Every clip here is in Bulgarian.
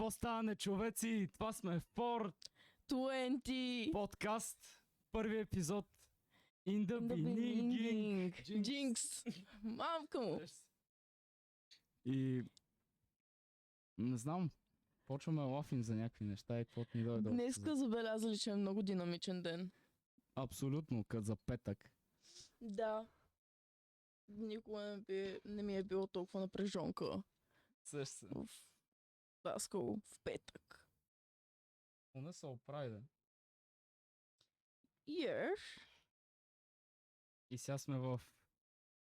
Какво стане, човеци? Това сме в 20 подкаст. Първи епизод. In the the beginning. beginning. Jinx. Мамка му. И... Не знам. Почваме лафим за някакви неща и каквото ни дойде. Днеска забелязали, че е много динамичен ден. Абсолютно, като за петък. Да. Никога не ми е било толкова напрежонка Също. в Даскал в петък. Поне се оправи, да. Yes. И сега сме в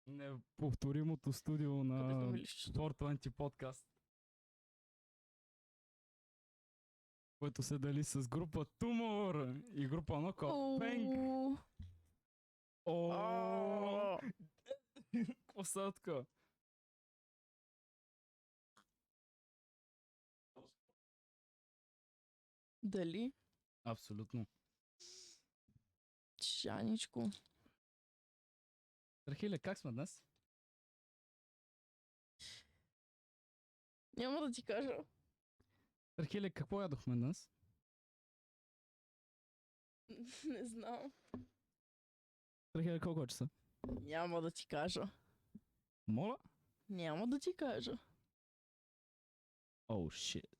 неповторимото студио Къде на да милиш? 420 подкаст. Което се дали с група Тумор и група Ноко Пенк. О, косатка. Дали? Абсолютно. Шаничко. Трахиле, как сме днес? Няма да ти кажа. Трахиле, какво ядохме днес? Не знам. Трахиле, колко е часа? Няма да ти кажа. Моля? Няма да ти кажа. Оу, шит.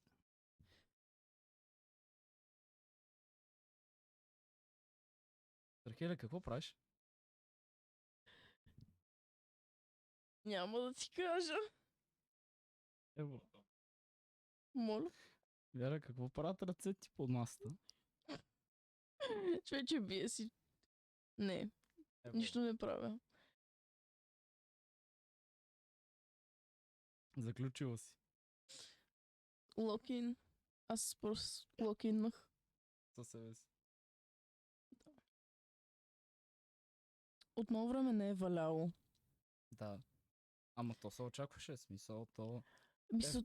Трахиле, какво правиш? Няма да ти кажа. Ево. Моля. Вяра, какво правят ръцете ти под масата? Човече бие си. Не, Ево. нищо не правя. Заключила си. Локин. Аз просто локиннах. Със себе си. От много време не е валяло. Да. Ама то се очакваше, смисъл, то... Мисля,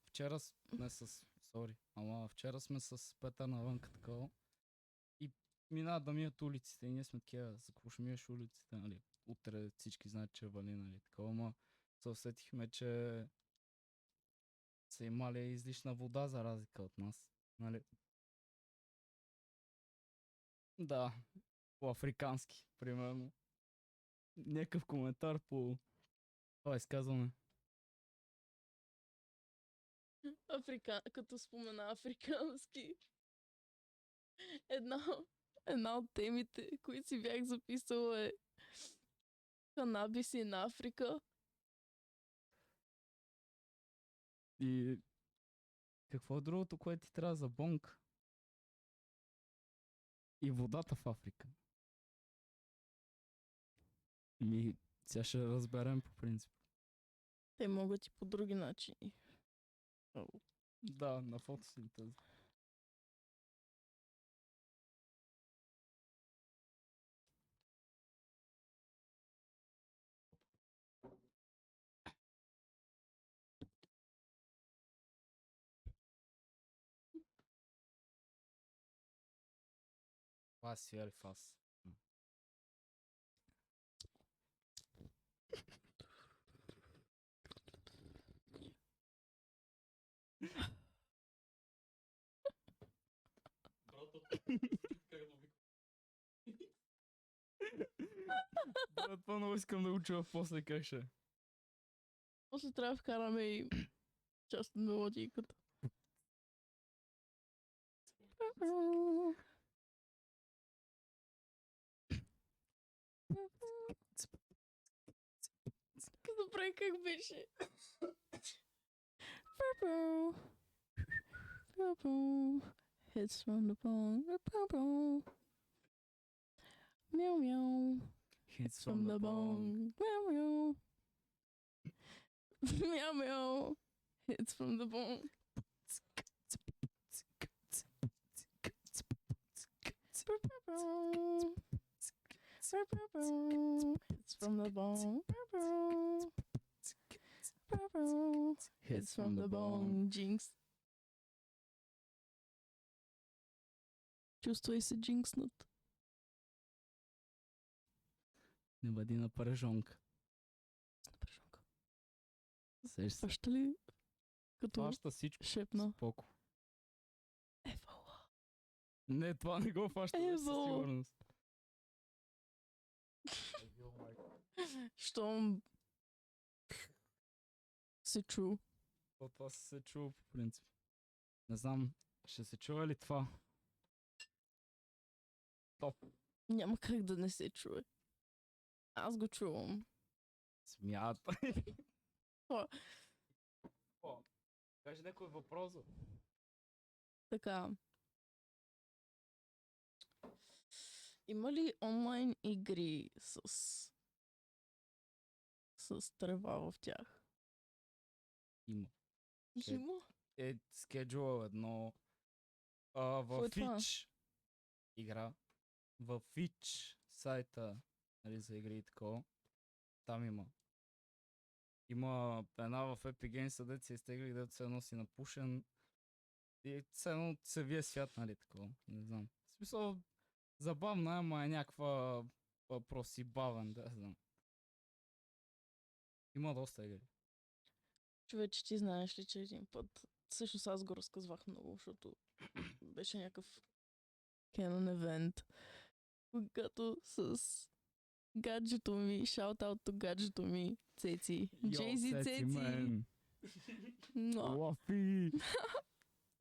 Вчера сме с... вчера сме с Петър навънка такова. И минават да мият улиците и ние сме такива, за какво ще миеш улиците, нали? Утре всички знаят, че вали, нали? Такова, ама се усетихме, че са имали излишна вода за разлика от нас, нали? Да, по-африкански, примерно. Някакъв коментар по това изказване. като спомена африкански. Една от темите, които си бях записала е канабис и на Африка. И какво е другото, което ти трябва за бонг? И водата в Африка. Сега ще разберем по принцип. Те могат и по други начини. Да, на фотосинтеза. Това си Алифас. Брат, това много искам да го чуя после как ще е. После трябва да вкараме и част от мелодийката. Добре, как беше? Hits from the bone. Meow meow. Hits From the bone. Meow meow. Meow meow. Hits from the bone. Hits from the bone. Hits from the bone. Jinx. Чувствай се джинкснат. Не бъди напрежонка. Напрежонка. Сеш се. Баща ли като Фаща всичко. шепна. Споко. Евала. Не, това не го фаща, със Ево. сигурност. Щом се чу. Това се чува по принцип. Не знам, ще се чува ли това? Топ. Няма как да не се чуе. Аз го чувам. Смята. О. Кажи някой въпрос. Така. Има ли онлайн игри с трева в тях? Има. Има? Schedule едно в Какво е това? Fitch игра. В Fitch сайта, нали, за игри и такова. Там има. Има една в Epic Games, дето се изтегли, дето се носи напушен. И все едно се вие свят, нали, такова. Не знам. В смисъл, забавна, ама е някаква въпроси бавен, да знам. Има доста игри. Човече, ти знаеш ли, че един път, всъщност аз го разказвах много, защото беше някакъв Canon евент, когато с гаджето ми, shout-out to гаджето ми, Цеци, Джейзи Цеци, но, Лафи!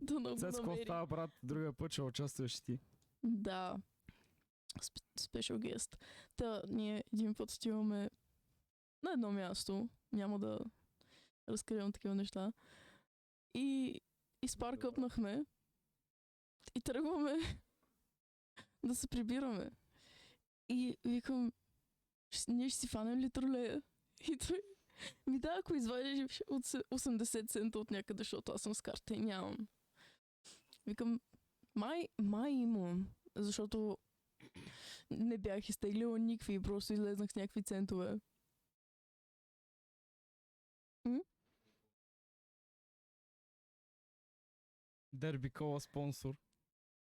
да много Цецко намери. става, брат, другия път ще участваш ти. Да, special guest. Та, ние един път отиваме на едно място, няма да разкривам такива неща, и спаркъпнахме и тръгваме да се прибираме. И викам, ние ще си фанем ли тролея? И той ми да, ако извадиш от 80 цента от някъде, защото аз съм с карта и нямам. Викам, май имам, защото не бях изтеглила никакви, просто излезнах с някакви центове. Дерби кола спонсор.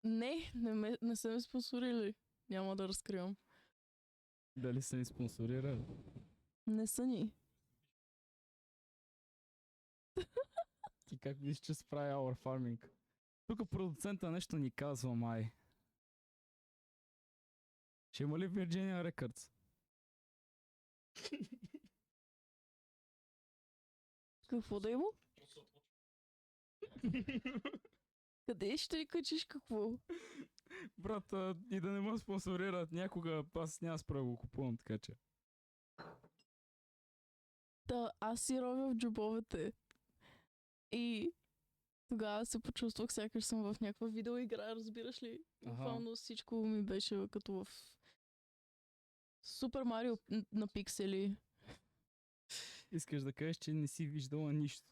Не са ме спонсорили. Няма да разкривам. Дали са ни спонсорирали? Не са ни. Ти как виж, че справи Our Farming? Тук продуцента нещо ни казва, май. Ще има ли Virginia Records? Какво да има? Къде ще ли качиш какво? Брат, и да не ме спонсорират някога, аз няма спра го купувам, така че. Да, аз си ровя в джобовете. И тогава се почувствах, сякаш съм в някаква видеоигра, разбираш ли? Буквално всичко ми беше като в Супер Марио на пиксели. Искаш да кажеш, че не си виждала нищо.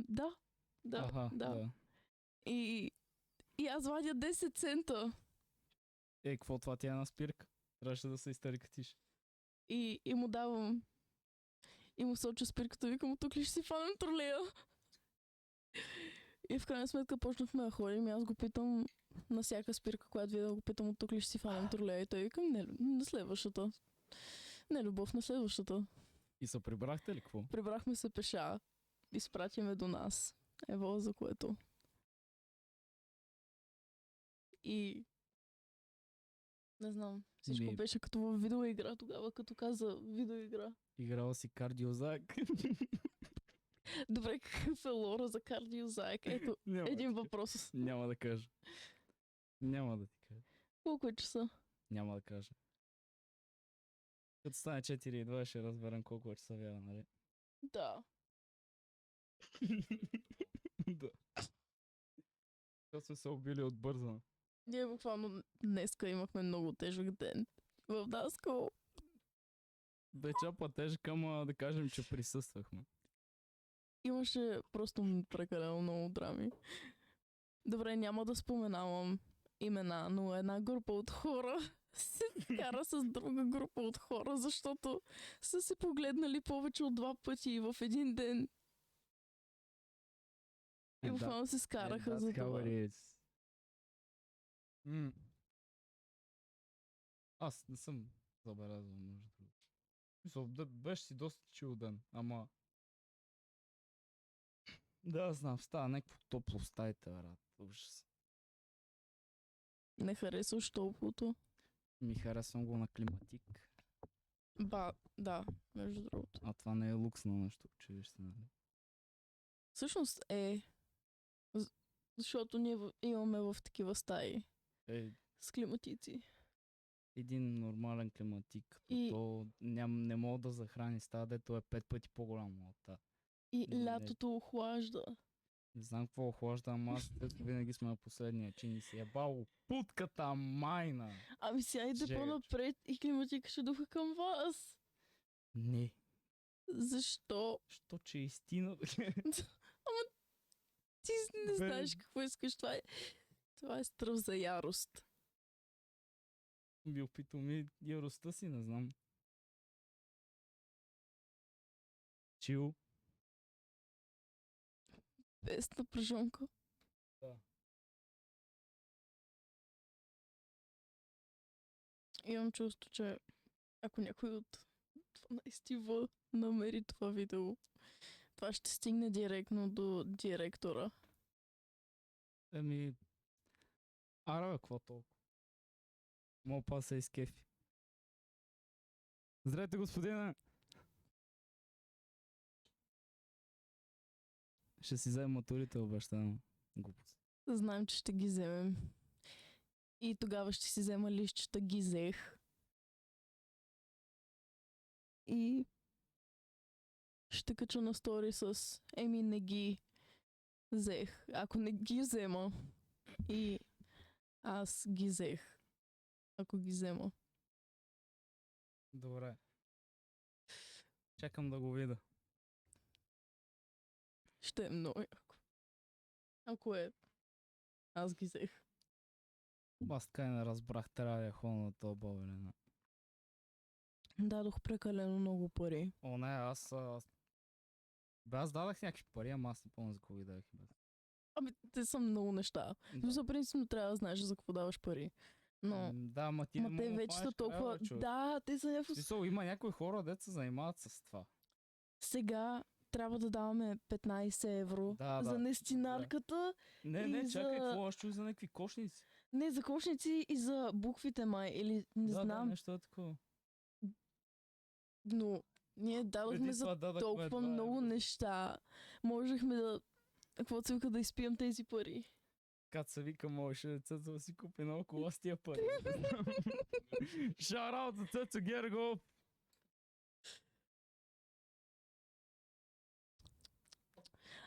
Да. Да. И аз вадя 10 цента. Какво това ти е една спирка? Трябваше да се изтъркатиш. И му давам. И му соча спирката, викам, тук ли ще си фанем тролея? И в крайна сметка почнахме да ходим и аз го питам на всяка спирка, която видя, го питам от тук ли ще си фанем тролея. И той викам, не на следващата. Не любов, на следващата. И се прибрахте ли какво? Прибрахме се пеша. Изпратиме до нас. Ево за което. И не знам, всичко беше като в видеоигра тогава, като каза видеоигра. Играла си кардиозак. Добре, какъв е лора за кардиозак? Ето, един въпрос. Няма да кажа. Няма да ти кажа. Колко е часа? Няма да кажа. Като стане 4:02 ще разберем колко е часа вяра, нали? Да. Да. Защото сме се убили от бързана. Ние буквално днеска имахме много тежък ден в Даскал. Веча тежка, ама да кажем, че присъствахме. Имаше просто прекалено много драми. Добре, няма да споменавам имена, но една група от хора се кара с друга група от хора, защото са се погледнали повече от 2 пъти в един ден. И буквално се скараха за това. Аз не съм забелязал, между другото. Мисля, беше си доста чил ден, ама Да, знам, става някакво топло в стаите, брат. Ужас. Не харесваш топлото. Ми харесвам го на климатик. Да, между другото. А това не е лукс на нещо училище, нали? Всъщност защото ние имаме в такива стаи Е, с климатици. един нормален климатик, като И- то не мога да захрани стая, дето е 5 пъти по-голямо от тази. И Не. лятото охлажда. Не знам какво охлажда, ама аз винаги сме на последния чин и си е бал путката майна. Ами сега иде Жега, по-напред и климатика ще духа към вас. Не, Защо? що че е истина. Ти не Бе. знаеш какво искаш. Това е стръв за ярост. Би опитал ми яростта си, не знам. Чил. Без напрежонка. Да. Имам чувство, че ако някой от 12 намери това видео, това ще стигне директно до директора. Еми, ара бе, какво толкова? Мога па се изкефи. Здравейте, господина! Ще си взема матурите, обещавам. Глупост. Знаем, че ще ги вземем. И тогава ще си взема лищчета, ги взех. И ще кача на стори с Еми не ги взех. Ако не ги взема и аз ги взех. Ако ги взема. Добре. Чакам да го видя. Ще е много яко. Ако аз ги взех. Аз така и не разбрах, трябва да я ходя на този бобелен. Дадох прекалено много пари. О, не, аз дадах някакви пари, ама аз не помня за какво ги дадах. Ами, те са много неща. Да. За принципно трябва да знаеш за какво даваш пари. Но, Да, ама ти не ма те мога да вече са хванеш края, толкова... бе, човек. Да, те са някакво... Смисъл, има някои хора, дето се занимават с това. Сега трябва да даваме 15 евро Да, за да. нестинарката. Не, И чакай, за- какво? Аз чух за някакви кошници. Не, за кошници и за буквите май. Или не Да, знам. нещо е такова. Но ние дадохме Преди за това дадахме толкова 2 много евро. неща. Можехме да... Какво се вика да изпием тези пари? Кат се вика, можеше децето да си купи нова кола с тия пари. Шараут за Цецо Гергов!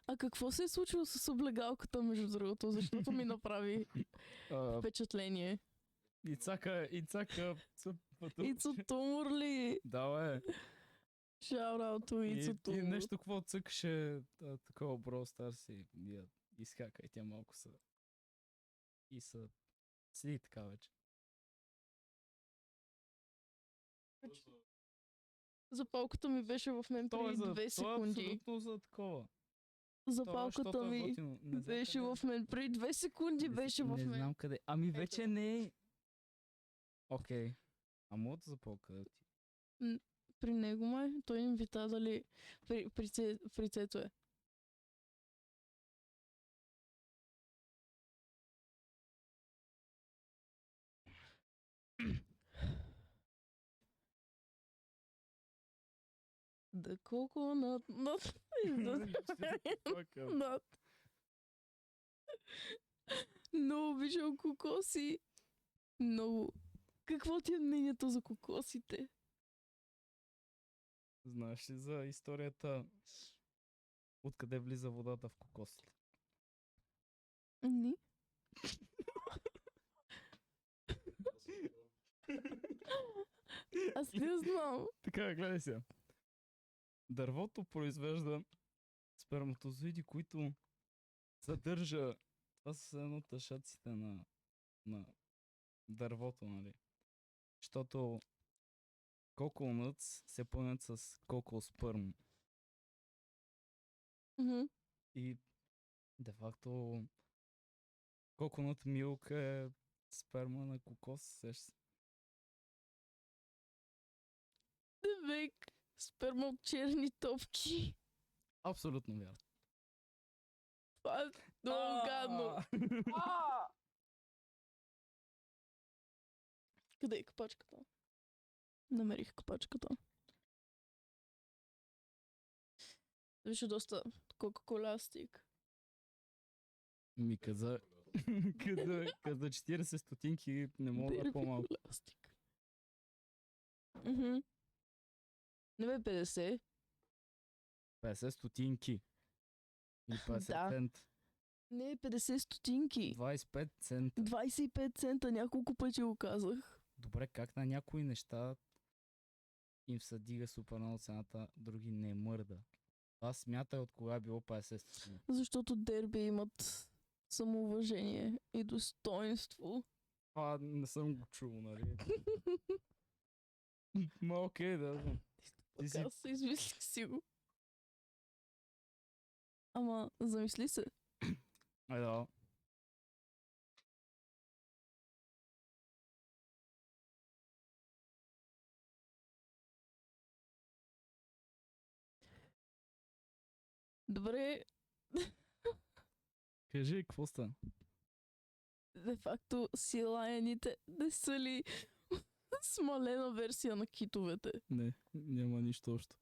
А какво се е случило с облегалката, между другото? Защото ми направи впечатление. Ицака, Ицо Тумур ли? Да, бе. Шаурауто Ицо И Тумур. нещо, какво цъкаше такова Brawl Stars и я изхака и тя малко са... И са... Седи така вече. Запалката ми беше в мен То е, преди 2 то е секунди. абсолютно за такова. Запалката защото е ми готино. Не знам беше къде е. в мен. Преди 2 секунди беше в Не мен. знам къде. Ами вече не е. Окей. А моята запалка къде ти? При него май. Той им вита дали при Цето е. The coconut nut is the nut. Много обичам кокоси. Много. Какво ти е мнението за кокосите? Знаеш ли за историята откъде влиза водата в кокосите? Ни. Аз не знам. Така, гледай сега. Дървото произвежда сперматозоиди, които съдържа... Това са едно тъшаците на дървото, нали? Защото коконъц се пълнят с кокосперм. Мгм. И де факто коконът милк е сперма на кокос, сещаш се. Девек. Сперма от черни топки. Абсолютно вярно. Това е много гадно. Къде е капачката? Намерих капачката. Беше доста кока-колястик. Ми каза 40 стотинки, не мога да е по-малко. Кока-колястик. Не бе 50. 50 стотинки. Или 50 Да. цент. Не, 50 стотинки. 25 цента. 25 цента, няколко пъти го казах. Добре, как на някои неща им се дига супер много цената, други не мърда. Аз смятах от кога е било 50 стотинки. Защото дерби имат самоуважение и достоинство. Това не съм го чул, нали? Ма окей, да. Ти си... Аз се измислих си го. Ама, замисли се. Да. Добре, Кажи, какво стана? де факто силаяните не са ли смалена версия на китовете? Не, няма нищо общо.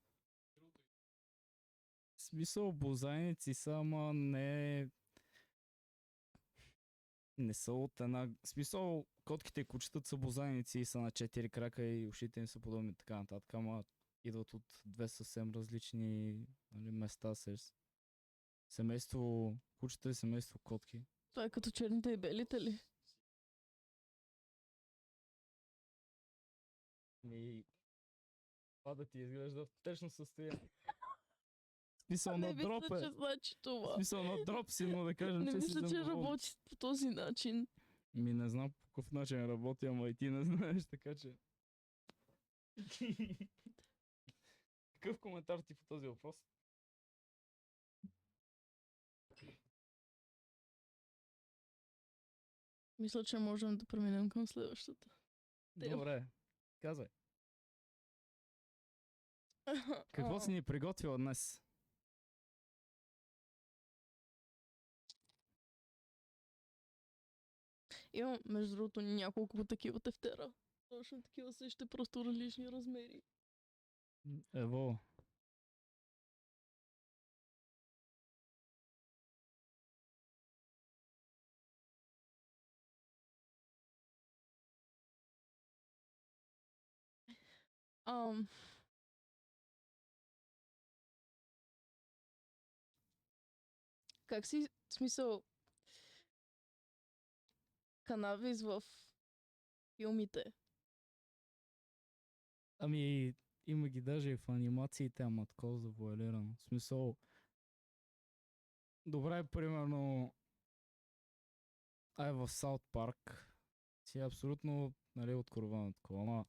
В смисъл, бозайници са, ама не са от една... В смисъл, котките и кучетата са бозайници и са на 4 крака и ушите им са подобни така нататък, ама идват от две съвсем различни, нали, места. Семейство кучета и семейство котки. Това е като черните и белите ли? И това да ти изглежда в течно състояние. В смисъл Не на дроп мисля, е. че значи В това. смисъл на дроп си, но да кажем, Не че си мисля, че работи по този начин. Ми не знам по какъв начин работи, ама и ти не знаеш, така че... Какъв коментар ти по този въпрос? Мисля, че можем да преминем към следващата. Добре, казвай. Какво си ни приготвила днес? Имам, между другото, няколко такива тефтера. Точно такива същите, просто различни размери. Ево. Как си, в смисъл, канавис в филмите? Ами, има ги даже и в анимациите, ама такова завуалирано. В смисъл... Добре, примерно... в Саут Парк си е абсолютно, нали, откровено такова, ама...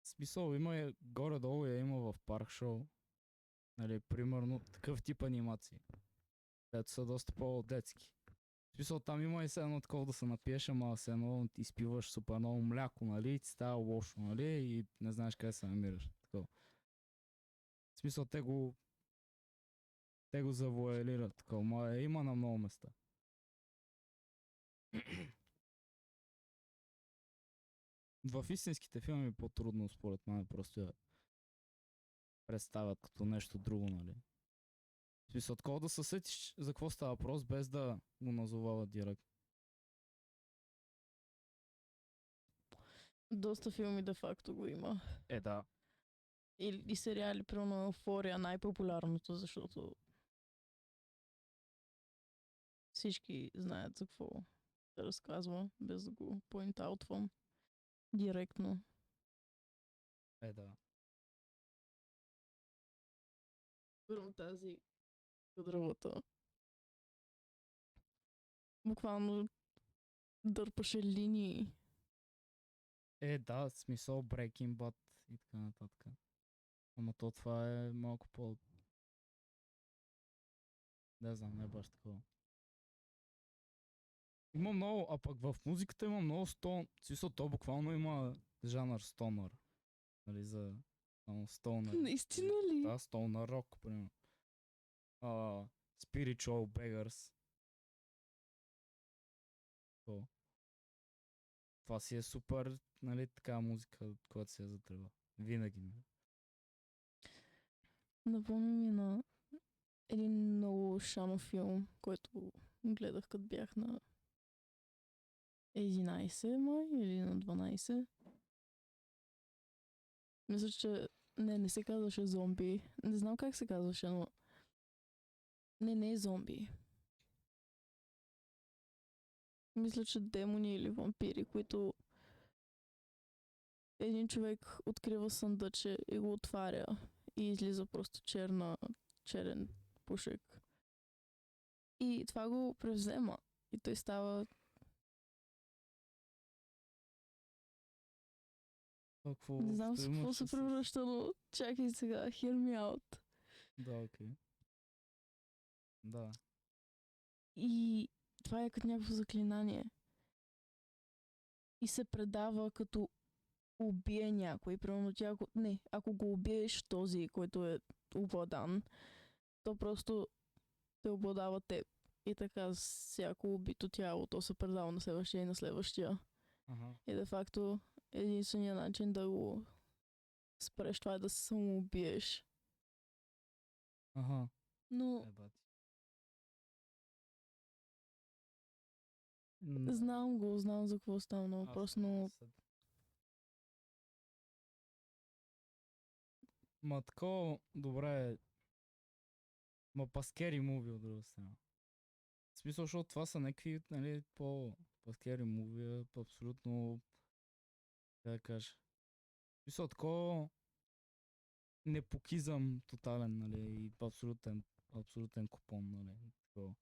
В смисъл, има горе-долу я има в парк шоу. Нали, примерно такъв тип анимации. Ето са доста по-детски. В смисъл, там има и все едно такова да се напиеш, ама все едно изпиваш супер много мляко, нали, и ти става лошо, нали, и не знаеш къде се намираш. Такова. В смисъл, те го завуалират, такова, ма има на много места. В истинските филми е по-трудно, според мен, просто я представят като нещо друго, нали. В смисъл, такова да се сетиш за какво става въпрос, без да го назовават директно. Доста филми де-факто го има. Да. И сериали, примерно Еуфория, най-популярното, защото всички знаят за какво се разказва, без да го поинтаутвам директно. Да. Първо тази кадровата. Буквално дърпаше линии. Да, смисъл Breaking Bad и така нататък. Ама то това е малко по... Не знам, не е баш такова. Има много, а пък в музиката има много стон. Смисъл, то буквално има жанър стонър. Нали, за стонър. Наистина ли? Да, стонър рок, примерно. Spiritual Beggars. То. Това си е супер, нали, така музика, която се е затръва. Винаги. Нали? Напомня ми на един много шано филм, който гледах като бях на 11 май или на 12. Мисля, че не се казваше зомби. Не знам как се казваше, но не е зомби. Мисля, че демони или вампири, които един човек открива съндъче и го отваря и излиза просто черен пушек. И това го превзема. И той става... Не знам с какво се превръща, но чакай сега, hear me out. Да, окей. Да. И това е като някакво заклинание. И се предава като убие някой. Примерно ти ако го убиеш този, който е обладан, то просто те обладава теб. И така всяко убито тяло, то се предава на следващия и на следващия. Ага. И де факто единственият начин да го спреш това е да се самоубиеш. Ага. Но М, знам за какво става на въпрос, но Ма такова, добре. Ма паскери муви от друга страна. В смисъл, защото това са някакви, нали, по-паскери муви, абсолютно, как да кажа. В смисъл, такова непокизъм тотален, нали, и абсолютен купон, нали, такова.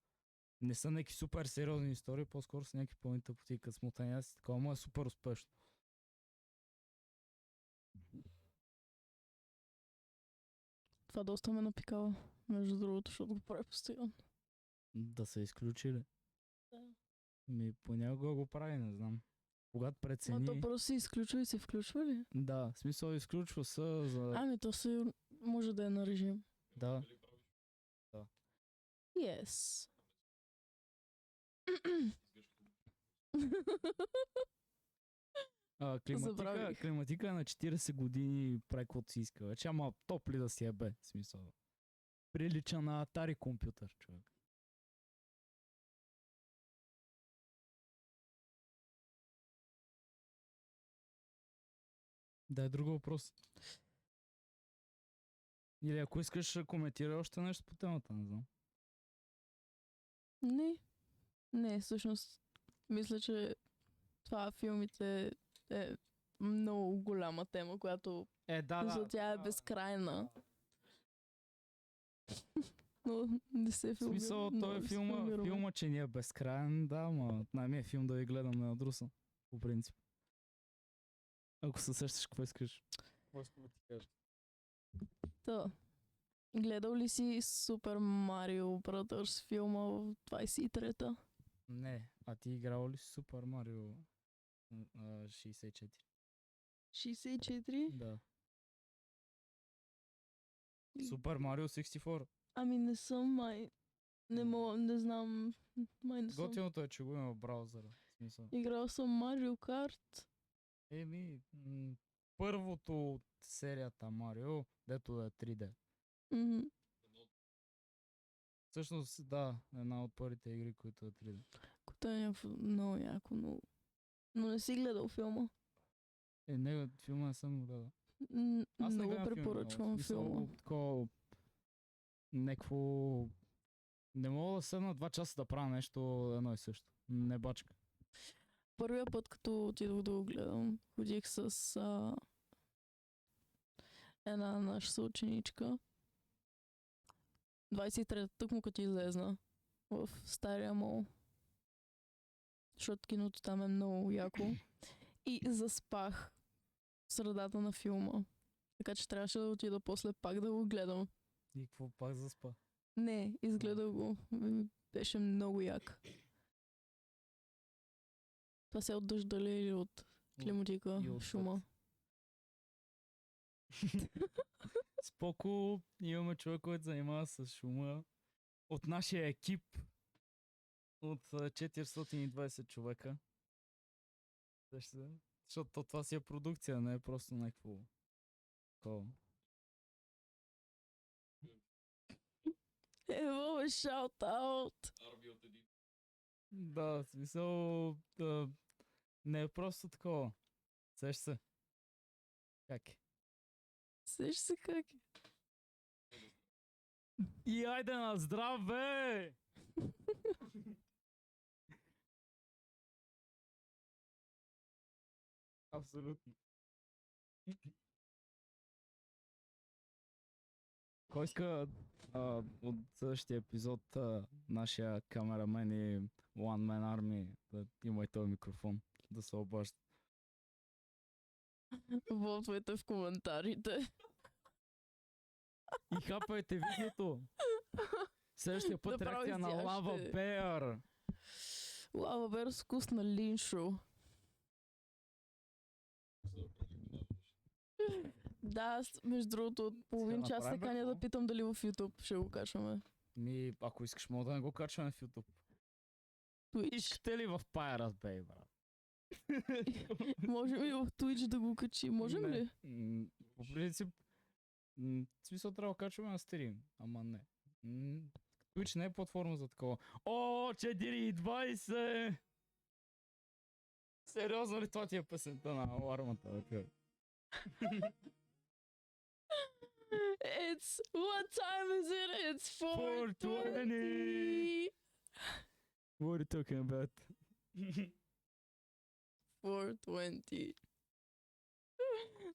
Не са някакви супер сериозни истории, по-скоро са някакви пълни тъпоти, като смотаня си, такова, но е супер успешно. това доста ме напикава, между другото, защото го прави постоянно. Да са изключили. Да. Понякога го прави, не знам. Когато прецени... Ма то просто се изключва и се включва ли? Да, в смисъл изключва се за... Ами то се може да е на режим. Да. Yes. Климатика е на 40 години прави каквото си иска. Вече ама топли да си е бе, в смисъл. Прилича на Atari компютър, човек. Да е друг въпрос. Или ако искаш да коментира още нещо по темата, не знам. Не, всъщност мисля, че това филмите е много голяма тема, която мисля, тя е безкрайна. Но не се филмира. В смисъл, той е филма, че не е безкрайен, да, ма най-ми филм да ви гледам на Друса, по принцип. Ако се сещаш, какво искаш? Може да ти кажа. Гледал ли си Super Mario Brothers филма в 23-та? Не, а ти играл ли си Super Mario 64? 64? Да. Super Mario 64? Ами не съм, май. Не знам. Май не съм. Готиното е, че го има в браузъра. Играл съм Mario Kart. Първото от серията Марио, дето да е 3D. Всъщност, да, една от първите игри, които е 3D. Което е някакво много яко, но не си гледал филма. Не, филма не съм гледал. Аз много препоръчвам филма. Некво... Не мога да седна 2 часа да правя нещо едно и също. Не бачка. Първия път, като отидох да го гледам, ходих с една наша съученичка. 23-та тъкмо като излезна в стария мол. Защото киното там е много яко. И заспах в средата на филма. Така че трябваше да отида после пак да го гледам. И какво пак заспа? Не, изгледах го. Беше много як. Това се е от дъжда ли или от климатика, и от шума? Споко, имаме човек, който занимава с шума. от нашия екип от 420 човека. Защото това си е продукция, не е просто някакво такова. Ево, шаут-аут! Да, в смисъл, не е просто такова. Сеш се. Как е? Сеш се как е. И айде на здраве! Абсолютно. Кой иска от следващия епизод нашия камерамен и One Man Army да има и този микрофон, да се обажда? Вотвайте в коментарите. И хапайте видеото! Следващия път Да прави реакция на зяще. Лава Беар! Лава Бер с вкус на линшо. Да, аз, между другото, от половин час се направим каня какво? да питам дали в YouTube ще го качваме. Ако искаш, мога да не го качваме в YouTube. Twitch. Искате ли в Pirate Bay, брат? Можем и в Twitch да го качим, можем Не. ли? По принцип, в смисъл трябва да качваме на стрим, ама не. Twitch не е платформа за такова. О, 4:20! Сериозно ли това ти е песента на алармата? Бе? It's... What time is it? It's 4:20. 4:20! What are you talking about? 4:20.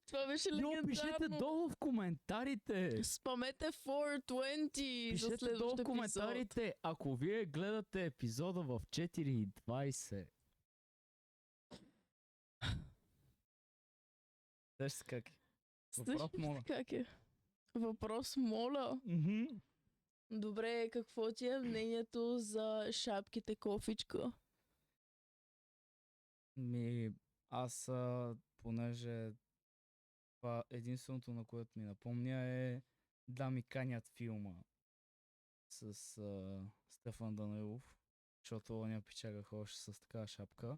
Това беше Йо, пишете легендарно. долу в коментарите! Спамете 4:20 за Пишете долу следващ в епизод. коментарите, ако вие гледате епизода в 4:20. Знаеш се как е? Въпрос, моля. Как е? Въпрос, моля. Добре, какво ти е мнението за шапките кофичка? Аз, понеже това единственото, на което ми напомня е да ми канят филма с Стефан Данаилов, защото оня пичага ходеше с такава шапка.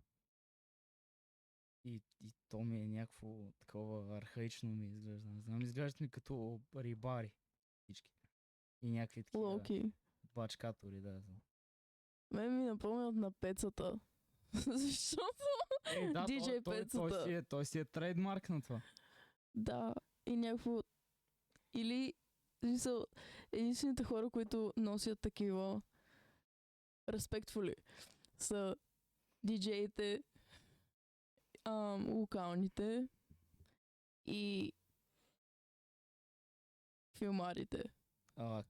И то ми е някакво такова архаично ми изглежда. Не знам, изглеждат ми като рибари всички. И някакви такива Локи. бачкатори, да. Мен ми напомнят на пецата. Защото... Да, DJ пецата. той си е трейдмарк на това. Да, и някакво... Или... Смисъл, единствените хора, които носят такива респектфули са диджеите, локалните и филмарите,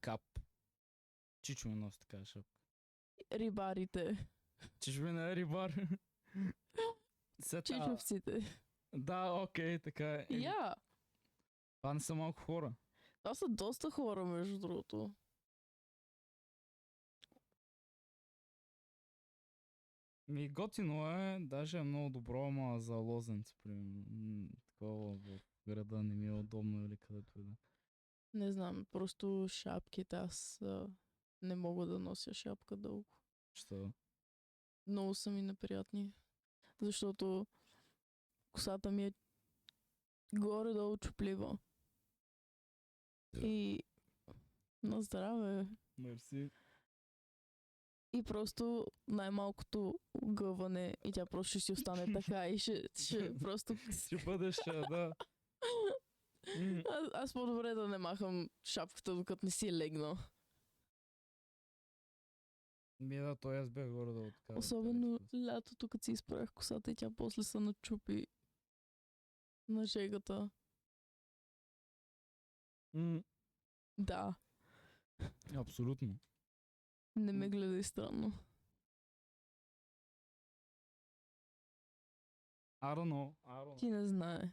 Кап. Чичо ми носи така шапка. рибарите, Чичо ми не е рибар. чичовците. Да, окей, така е. Я! Това не са малко хора. Това са доста хора, между другото. Готино е, даже е много добро, ама за Лозенц, примерно. Такова в града не ми е удобно или където и да. Не знам, просто шапките, аз не мога да нося шапка дълго. Що? Много са ми неприятни. Защото косата ми е горе-долу чуплива. И на здраве. Мерси. И просто най-малкото гъване и тя просто ще си остане така и ще просто... Ще бъдеш, да. Аз по-добре да не махам шапката, докато не си е легнал. Да, той аз бях горе да откара. Особено лятото, като си изправях косата и тя после се начупи на жегата. Да, Абсолютно. не ме гледай странно. I don't know. Ти не знае.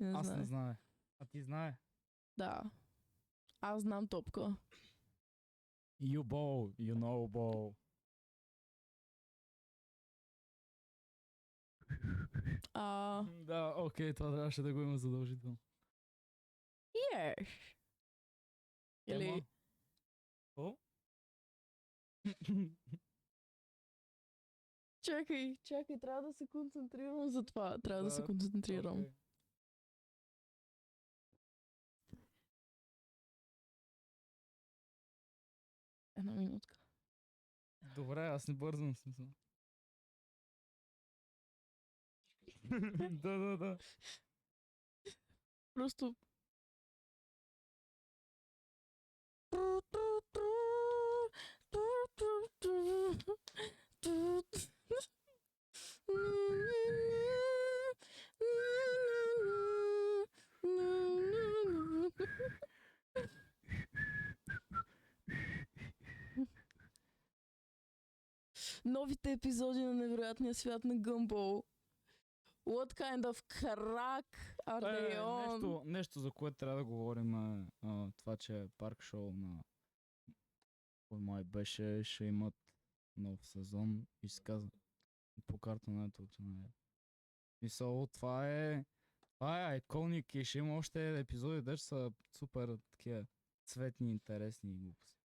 Аз не знае. А ти знае? Да. Аз знам топка. You bow, you know bow. Да, окей, това трябваше да го има задължително. Yes. Или... О? Чакай, трябва да се концентрирам за това. Трябва да се концентрирам. Окей. Една минутка. Добре, аз не бързам в смисъл. Да. Просто... Новите епизоди на Невероятния свят на Гъмбъл. What kind of crack are they on? Нещо, за което трябва да говорим е това, че парк шоу на кой май беше, ще имат нов сезон и се казва по карта на ето. Мисъл, това е айконик и ще има още епизоди, де ще са супер такива цветни, интересни и глупости.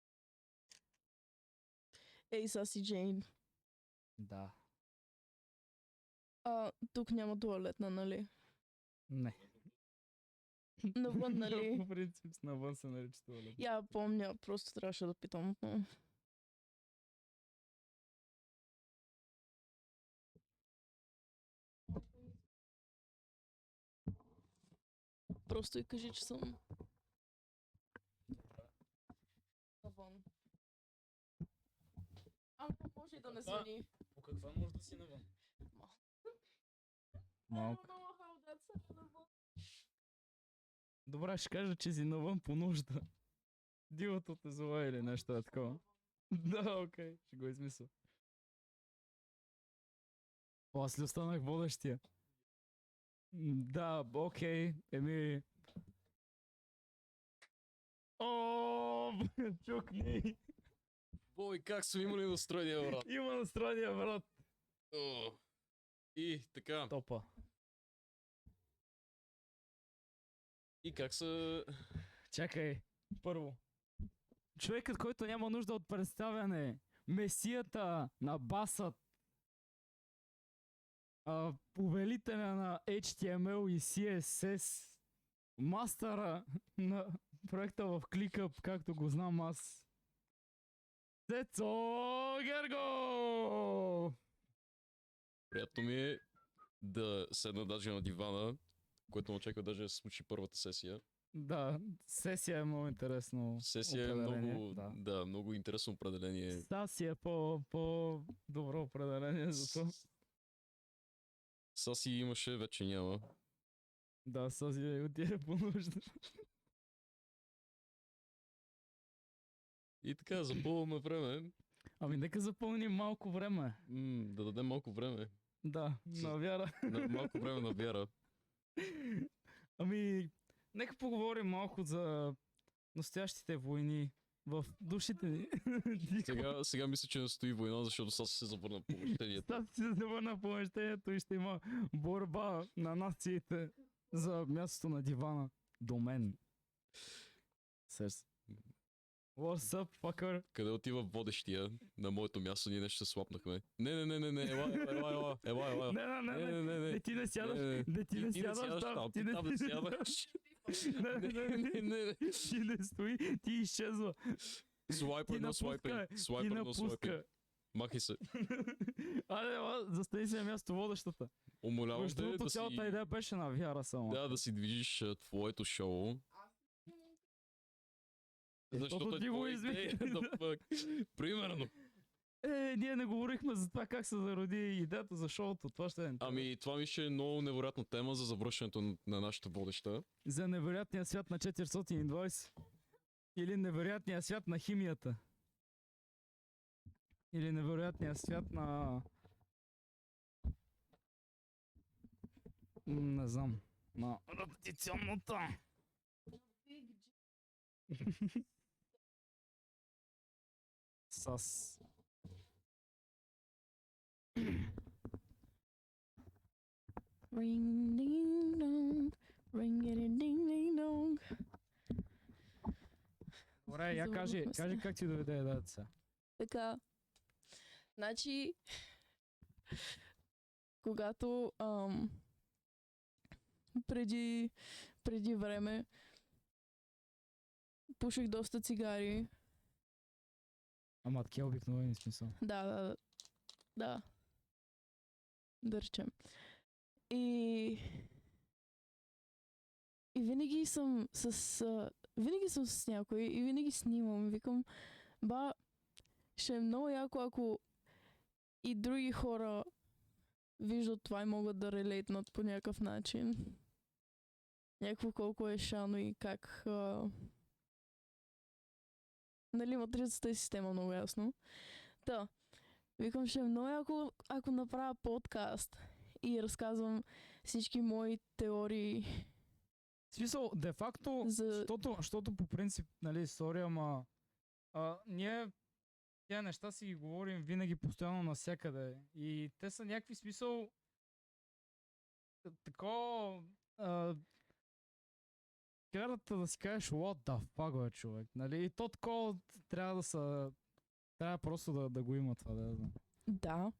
Ей, Саси Джейн. Да. Тук няма туалетна, нали? Не. Навън, нали? По принцип, навън се нарича туалет. Я помня, просто трябваше да питам отново. Просто и кажи, че съм навън. Може и да не звъни. По каква може да си навън? Малко. Добре, ще кажа, че си навън по нужда. Дивото те зла или нещо е такова. Да, окей, ще го измисля. О, аз ли останах водещия? Да, окей, еми... О, чукни! Бой, как са имали настроение, брат? Има настроение, брат. О. И така. Топа. И как са... Чакай, първо. Човекът, който няма нужда от представяне. Месията на басът. Повелителя на HTML и CSS. Мастъра на проекта в ClickUp, както го знам аз. Цецо Герго! Приятно ми е да седна даже на дивана, което ме очаква даже да се случи първата сесия. Да, сесия е много интересно. Сесия е много, да, много интересно определение. Сасия е по-добро определение за това. Саси имаше, вече няма. Да, Сасия отиде по нужда. И така, запълваме време. Ами нека запълним малко време. Да дадем малко време. Да, на Вяра. Малко време на Вяра. Ами, нека поговорим малко за настоящите войни в душите ни. Сега мисля, че настои война, защото Саси се завърна по помещението. Саси се завърна по помещението и ще има борба на нациите за мястото на дивана до мен. Серс. What's up, fucker? Къде отива водещия? На моето място ние нещо се слапнахме. Не, ела. Не, ти не сядаш. Не, ти не сядаш там. Ти не сядаш. Не. Ти не стои, ти изчезва. Свайпер на свайпинг. Свайпер на свайпинг. Махай се. Айде, застани си на място водещата. Умолявам те да си... Цялата идея беше на Вяра само. Да си движиш твоето шоу. Защото ти го измисли. Примерно. Ние не говорихме за това как се зароди идеята за шоуто. Това ще е. Ами, това ми ще е много невероятна тема за завършването на нашата водеща. За невероятния свят на 420. Или невероятния свят на химията. Или невероятния свят на... Не знам. На репетиционната. Сас. Ring ding dong, ring ding ding dong. Добре, я кажи как ти доведе идеята сега. Така, Значи, когато преди време пуших доста цигари. Ама такива обикновени смисъл. Да. Да речем. И винаги съм с някой и винаги снимам. Викам, ще е много яко, ако и други хора виждат това и могат да релейтнат по някакъв начин. Някакво колко е шано и как... нали, матрицата е система много ясно. Та, викам, ще е много яко, ако направя подкаст и разказвам всички мои теории. В смисъл, де-факто, защото по принцип, нали, история, ама ние тия неща си ги говорим винаги постоянно навсякъде. И те са някакви смисъл карата да си кажеш what the fuck, бе, човек. Нали? И то такова трябва просто да го има това, да знам. Да.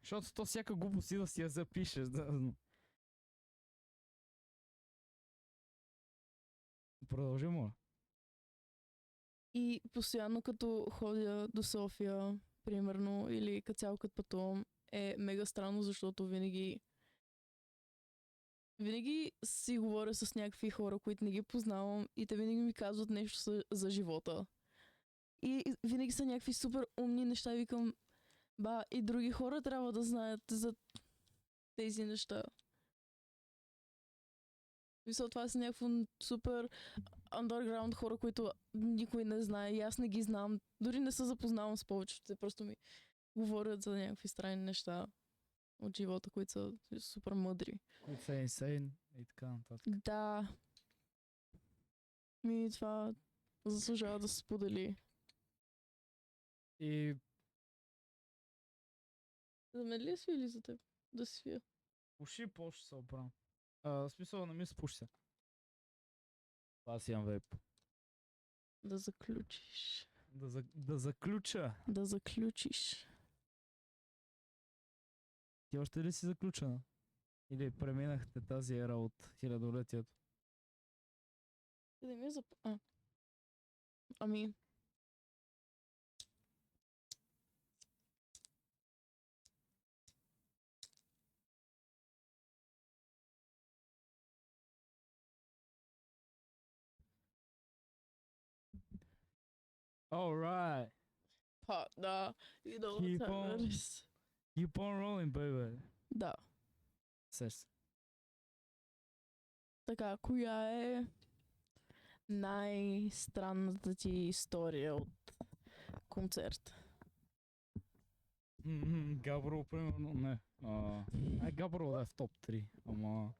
Защото то всяка глупост и да си я запишеш, да знам. Продължи, моля. И постоянно като ходя до София, примерно, или като цяло като пътувам, е мега странно, защото винаги си говоря с някакви хора, които не ги познавам и те винаги ми казват нещо за живота. И винаги са някакви супер умни неща и викам, и други хора трябва да знаят за тези неща. Мисля, това са някакво супер underground хора, които никой не знае и аз не ги знам. Дори не се запознавам с повечето, те просто ми говорят за някакви странни неща от живота, които са супер мъдри. Които са insane и така нататък. Да. Това заслужава да се сподели. И... За мен ли е свия или за теб? Да си свия. Пуши, по-ще се оправям. В смисъл, не ми се пуши се. Аз имам вейп. Да заключиш. Да заключа. Да заключиш. Ти още ли си заключена? Или преминахте тази ера от хилядолетието? Къде ми е Ами... Alright. Да. You know Keep what on. time it is. Keep on rolling, baby. Да. Сеш се. Така, коя е най-странната ти история от концерт? Габро, примерно, не. Габро да е в топ 3, ама...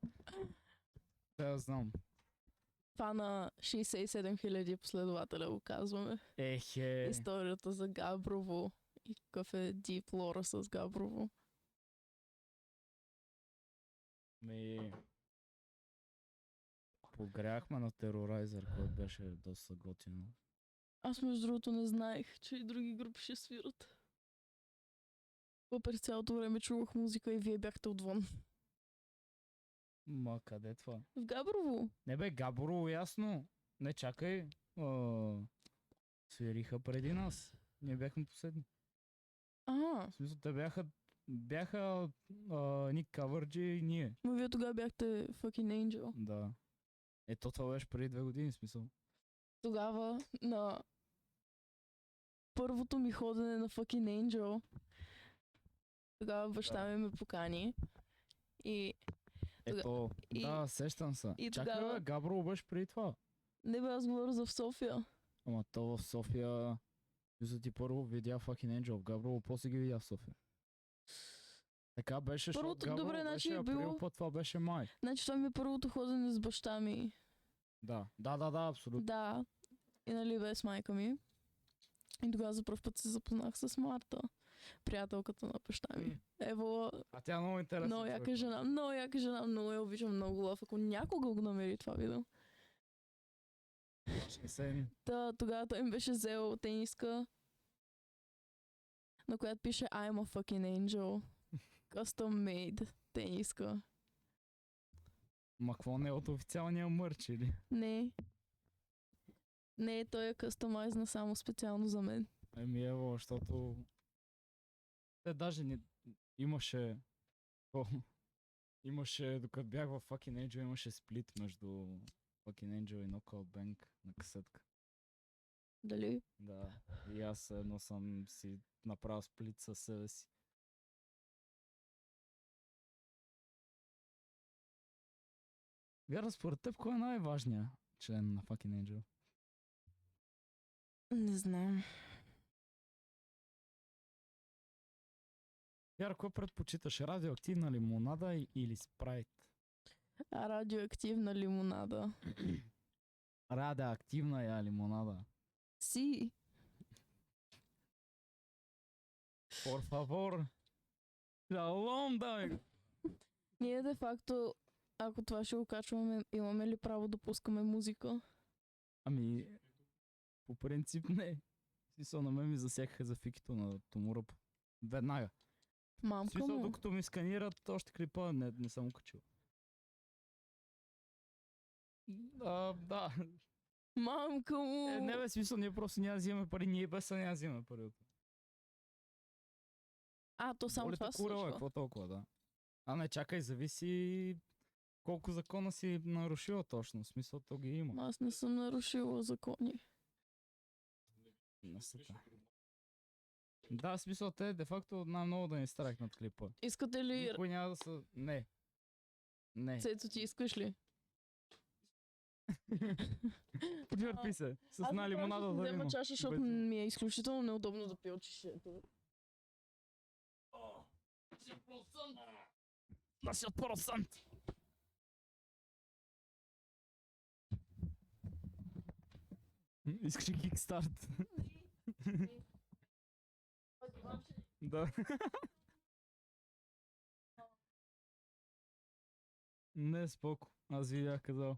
Да, знам. Това на 67 000 последователя го казваме. Ехе. Историята за Габрово и какъв е дип лора с Габрово. Погряхме на Терорайзър, който беше доста готино. Аз между другото не знаех, че и други групи ще свират. През цялото време чувах музика и вие бяхте отвън. Ма къде това? В Габрово. Не бе, Габрово, ясно. Не, чакай. Свириха преди нас. Ние бяхме последни. В смисъл, те бяха ни кавърджи и ние. Но вие тогава бяхте fucking Angel. Да. Ето това беше преди 2 години, смисъл. Тогава на първото ми ходене на fucking Angel, тогава баща ми ме покани и... Ето, да, сещам се. И Чакай, тогава... Габрово беше преди това. Не бе, аз говоря за в София. Ама то в София... Мисля, ти първо видя fucking Angel в Габрово, после ги видя в София. Така беше, защото Габрово беше април, път това беше май. Значи това ми е първото ходене с баща ми. Да, абсолютно. Да, и нали без майка ми. И тогава за първ път се запознах с Марта, приятелката на баща ми. Ево, а тя много интересна. много яка жена, много я обичам, много лъв. Ако някога го намери това видео. Тогава той им беше взел тениска. на която пише I'm a fucking angel. Custom made тениска. Ма какво не е от официалния мърч или? Не. Не, той е кастомайзна само специално за мен. Еми ево, защото... Те даже не... Имаше... О, имаше, докато бях в Fucking Angel, имаше сплит между Fucking Angel и Knockout Bank на касетка. Дали? Да. И аз едно съм си направил сплит със себе си. Вяра, според теб, кой е най-важният член на Fucking Angel? Не знам. Вяра, кой предпочиташ? Радиоактивна лимонада или спрайт? Радиоактивна лимонада. Радиоактивна я лимонада. Си. Por favor. Шалом, дами! Ние де факто, ако това ще го качваме, имаме ли право да пускаме музика? Ами, по принцип не. В смисъл, на мен ми засякаха за фикито на Томура веднага. В Мамка смисъл, му. докато ми сканират още клипа, не съм качил. Да. Мамка му. Не бе, смисъл, ние просто няма да взимаме пари, ние без няма да взимаме пари. А, то само това се курала, случва. какво толкова, да. А не, чакай, зависи колко закона си нарушила точно. В смисъл, то ги има. Аз не съм нарушила закони. Да, в смисъл, те де-факто най-много да ни страхнат клипа. Искате ли... Никой няма да са... Не. Не. Цецо, ти искаш ли? Подвърпи се. С Аз една лимонада да за взема вино. чаша, защото Без- ми е изключително неудобно да пия от чешето. Да си от процент! Искаш ли кикстарт? Да. Не, споко. Аз ви бях казал.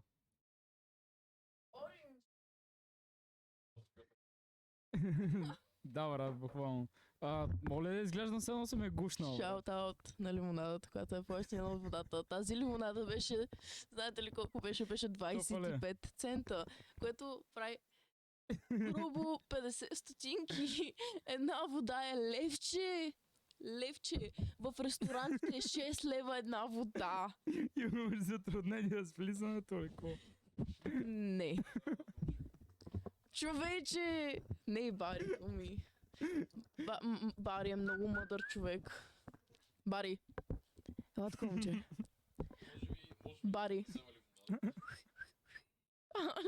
Да, брат, буквално. Моля да изглеждам се, но съм е гушнал. Шаут аут на лимонадата, която е по-ефтина от водата. Тази лимонада беше, знаете ли колко беше? Беше 25 цента, което прави грубо 50 стотинки. Една вода е левче. Левче. В ресторантите е 6 лева една вода. Имаш затруднение с влизането, ли ко? Не. Човече! Не, Бари, уми. Бари е много мъдър човек. Бари. Ела така, момче. Бари.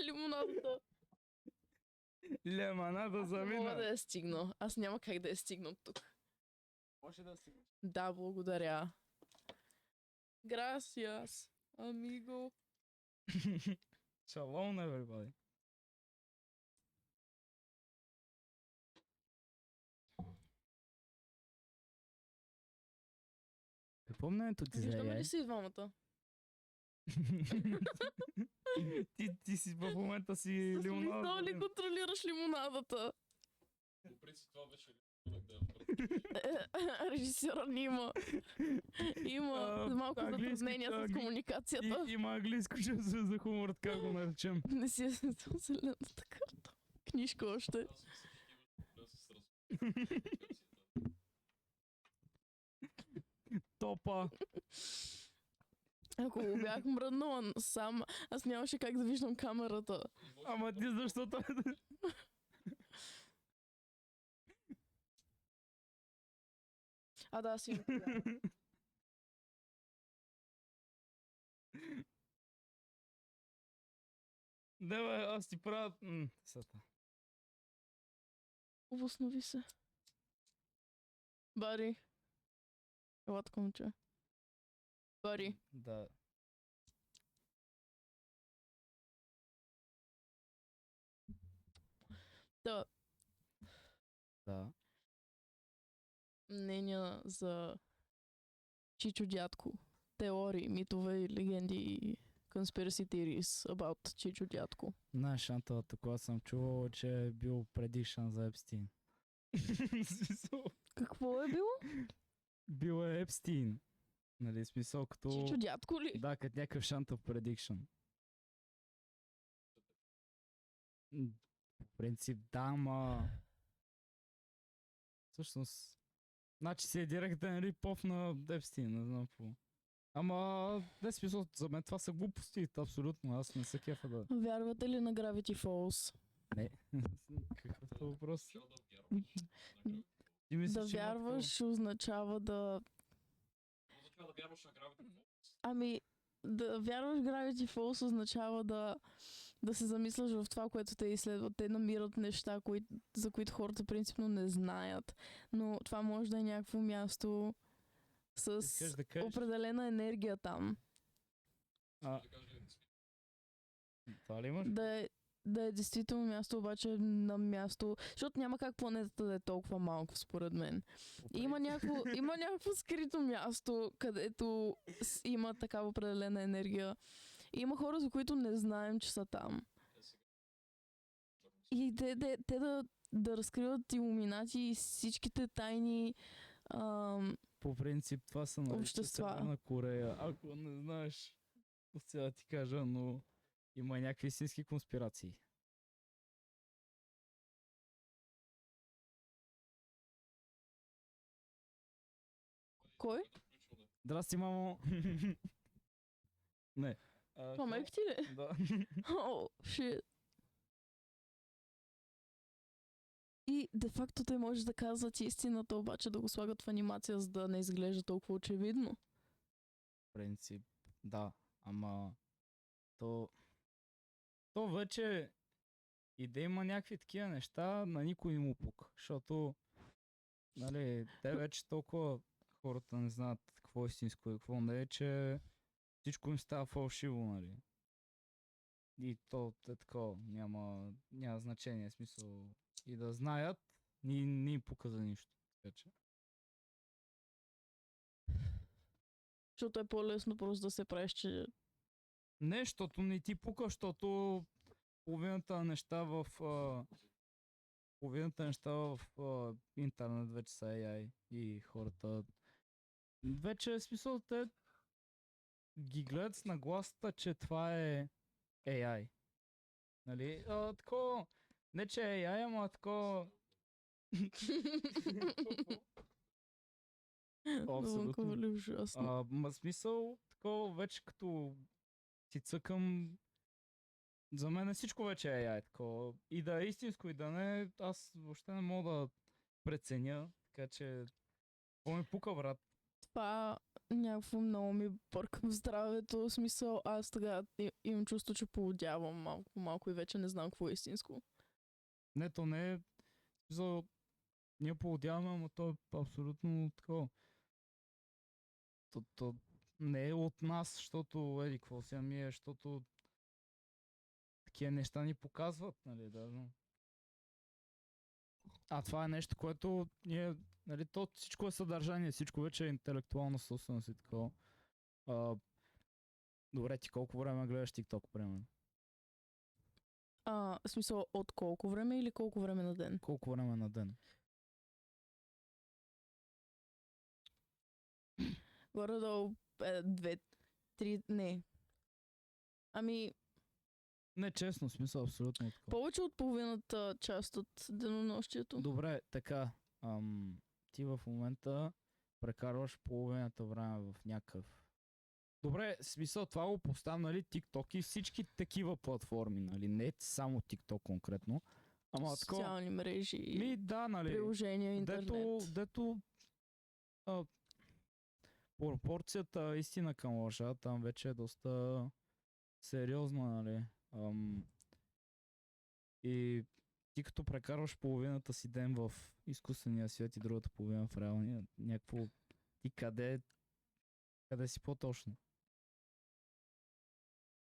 Лимонадата. Леманада за Мога вина. да я стигна. Аз няма как да я стигна от тук. Може да си... Да, благодаря. Gracias, amigo. Шалом, everybody. Какво мнението ти за Виждаме ли AI? се и двамата? ти си в момента си С лимонада. мисъл ли контролираш лимонадата? Режисьора няма. Има малко затруднения с комуникацията. Има английско чувство за хумор, така го наречем. Не си е зелената карта. Книжка още. Топа. Ако го бях мръднала сам, аз нямаше как да виждам камерата. Ама ти защо той... А да, си имам тогава. Да, бе, аз ти правя... Сата. Обоснови се. Бари. Ела така, момче. Бари. Да. Да. Да. Мнения за Чичо дядко. Теории, митове и легенди и conspiracy theories about Чичо дядко. Знаеш, Антала, такова съм чувал, че е бил предишън за Епстин. Какво Какво е било? Бил е Епстин. Нали, смисъл като... Чичо дядко ли? Да, като някакъв шантов предикшн. По принцип, да, ма... Всъщност... Значи си е директен рипов на Епстин, не знам какво. Ама, не смисъл, за мен това са глупости, абсолютно, аз не се кефа да... Вярвате ли на Gravity Falls? Не. Какъв е въпрос? Ти Да мислиш, че има вярваш означава да... Означава да вярваш на Gravity Falls. Ами, да вярваш Gravity Falls означава да се замисляш в това, което те изследват. Те намират неща, за които хората принципно не знаят. Но това може да е някакво място с Искаш да кажеш? определена енергия там. А, това ли имаш? Да е действително място, обаче на място, защото няма как планетата да е толкова малко, според мен. Има някакво скрито място, където има такава определена енергия. И има хора, за които не знаем, че са там. И те да разкриват илуминати и всичките тайни По принцип това са нарича общества. Северна Корея. Ако не знаеш, сега да ти кажа, но има някакви истински конспирации. Кой? Здрасти, мамо! Не. Това майка ти ли? Да. О, shit. И де-факто те може да казват истината, обаче да го слагат в анимация, за да не изглежда толкова очевидно. В принцип, да. Ама то вече и да има някакви такива неща, на никой не му пука. Защото, нали, те вече толкова хората не знаят какво е истинско и какво не е, че всичко им става фалшиво, нали. И то е такова, няма значение, в смисъл и да знаят, не им пука за нищо. Така че. Защото е по-лесно просто да се правиш, че... Не, защото не ти пука, защото половината неща в интернет вече са AI и хората вече е смисъл, те ги гледат с нагласата, че това е AI. Нали? Тако, не че е AI, ама тако... Абсолютно. Толкова ли ужасно? Ма смисъл, такова вече като си цъкам, за мен всичко вече е AI такова. И да е истинско, и да не, аз въобще не мога да преценя, така че какво ми пука, брат? Това някакво много ми бърка в здравето. В смисъл, аз сега имам чувство, че полудявам малко и вече не знам какво е истинско. Не, то не е, смисъл, ние полудяваме, ама то е абсолютно такова. То не е от нас, защото еди какво сега ми е, защото такива неща ни показват, нали, да, но... А това е нещо, което ние, нали, то всичко е съдържание, всичко вече е интелектуална собственост и такова. Добре, ти колко време гледаш TikTok, примерно? В смисъл, от колко време или колко време на ден? Колко време на ден? Горе-долу 2-3, не. Ами, Не, честно, в смисъл, абсолютно такова. повече от половината част от денонощието. Добре, така, ти в момента прекарваш половината време в някакъв... Добре, в смисъл това го поставям, нали, TikTok и всички такива платформи, нали, не само TikTok конкретно, ама такова... Социални мрежи, Ми, да, нали, приложения, интернет. дето пропорцията истина към лъжа там вече е доста сериозна, нали. И ти като прекарваш половината си ден в изкуствения свят и другата половина в реалния, някакво... И къде си по-точно?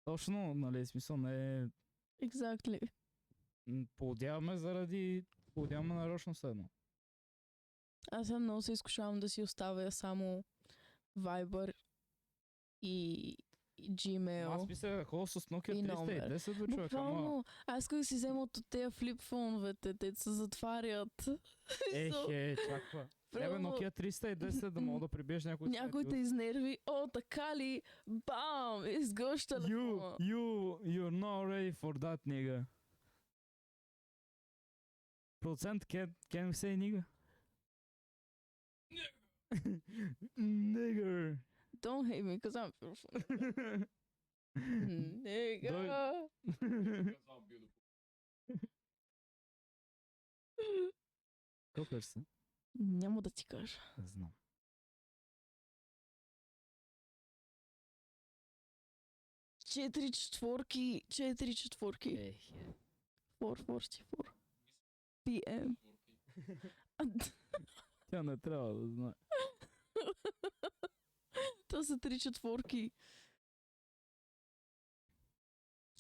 Точно, нали, смисъл не е... Exactly. Поудяваме нарочно седно. Аз съм много се изкушавам да си оставя само Viber и Gmail. Аз мисля да ходя с Nokia 310 бе, човек, ама... Буквално, аз исках да си взема от тези флип фоновете, те се затварят. Чаква. Ебе, Nokia 310 да мога да прибиеш някой. Някой те изнерви. О, така ли? Бам! Изгъщ телефона. You're not ready for that, nigga. Процент, can we say nigga? Nigger. Don't hate me, because I'm beautiful. Nigga. Колко се? Няма да ти кажа. Знам. Четири четворки. 444. PM. Тя не трябва да знае. То са 3 четворки.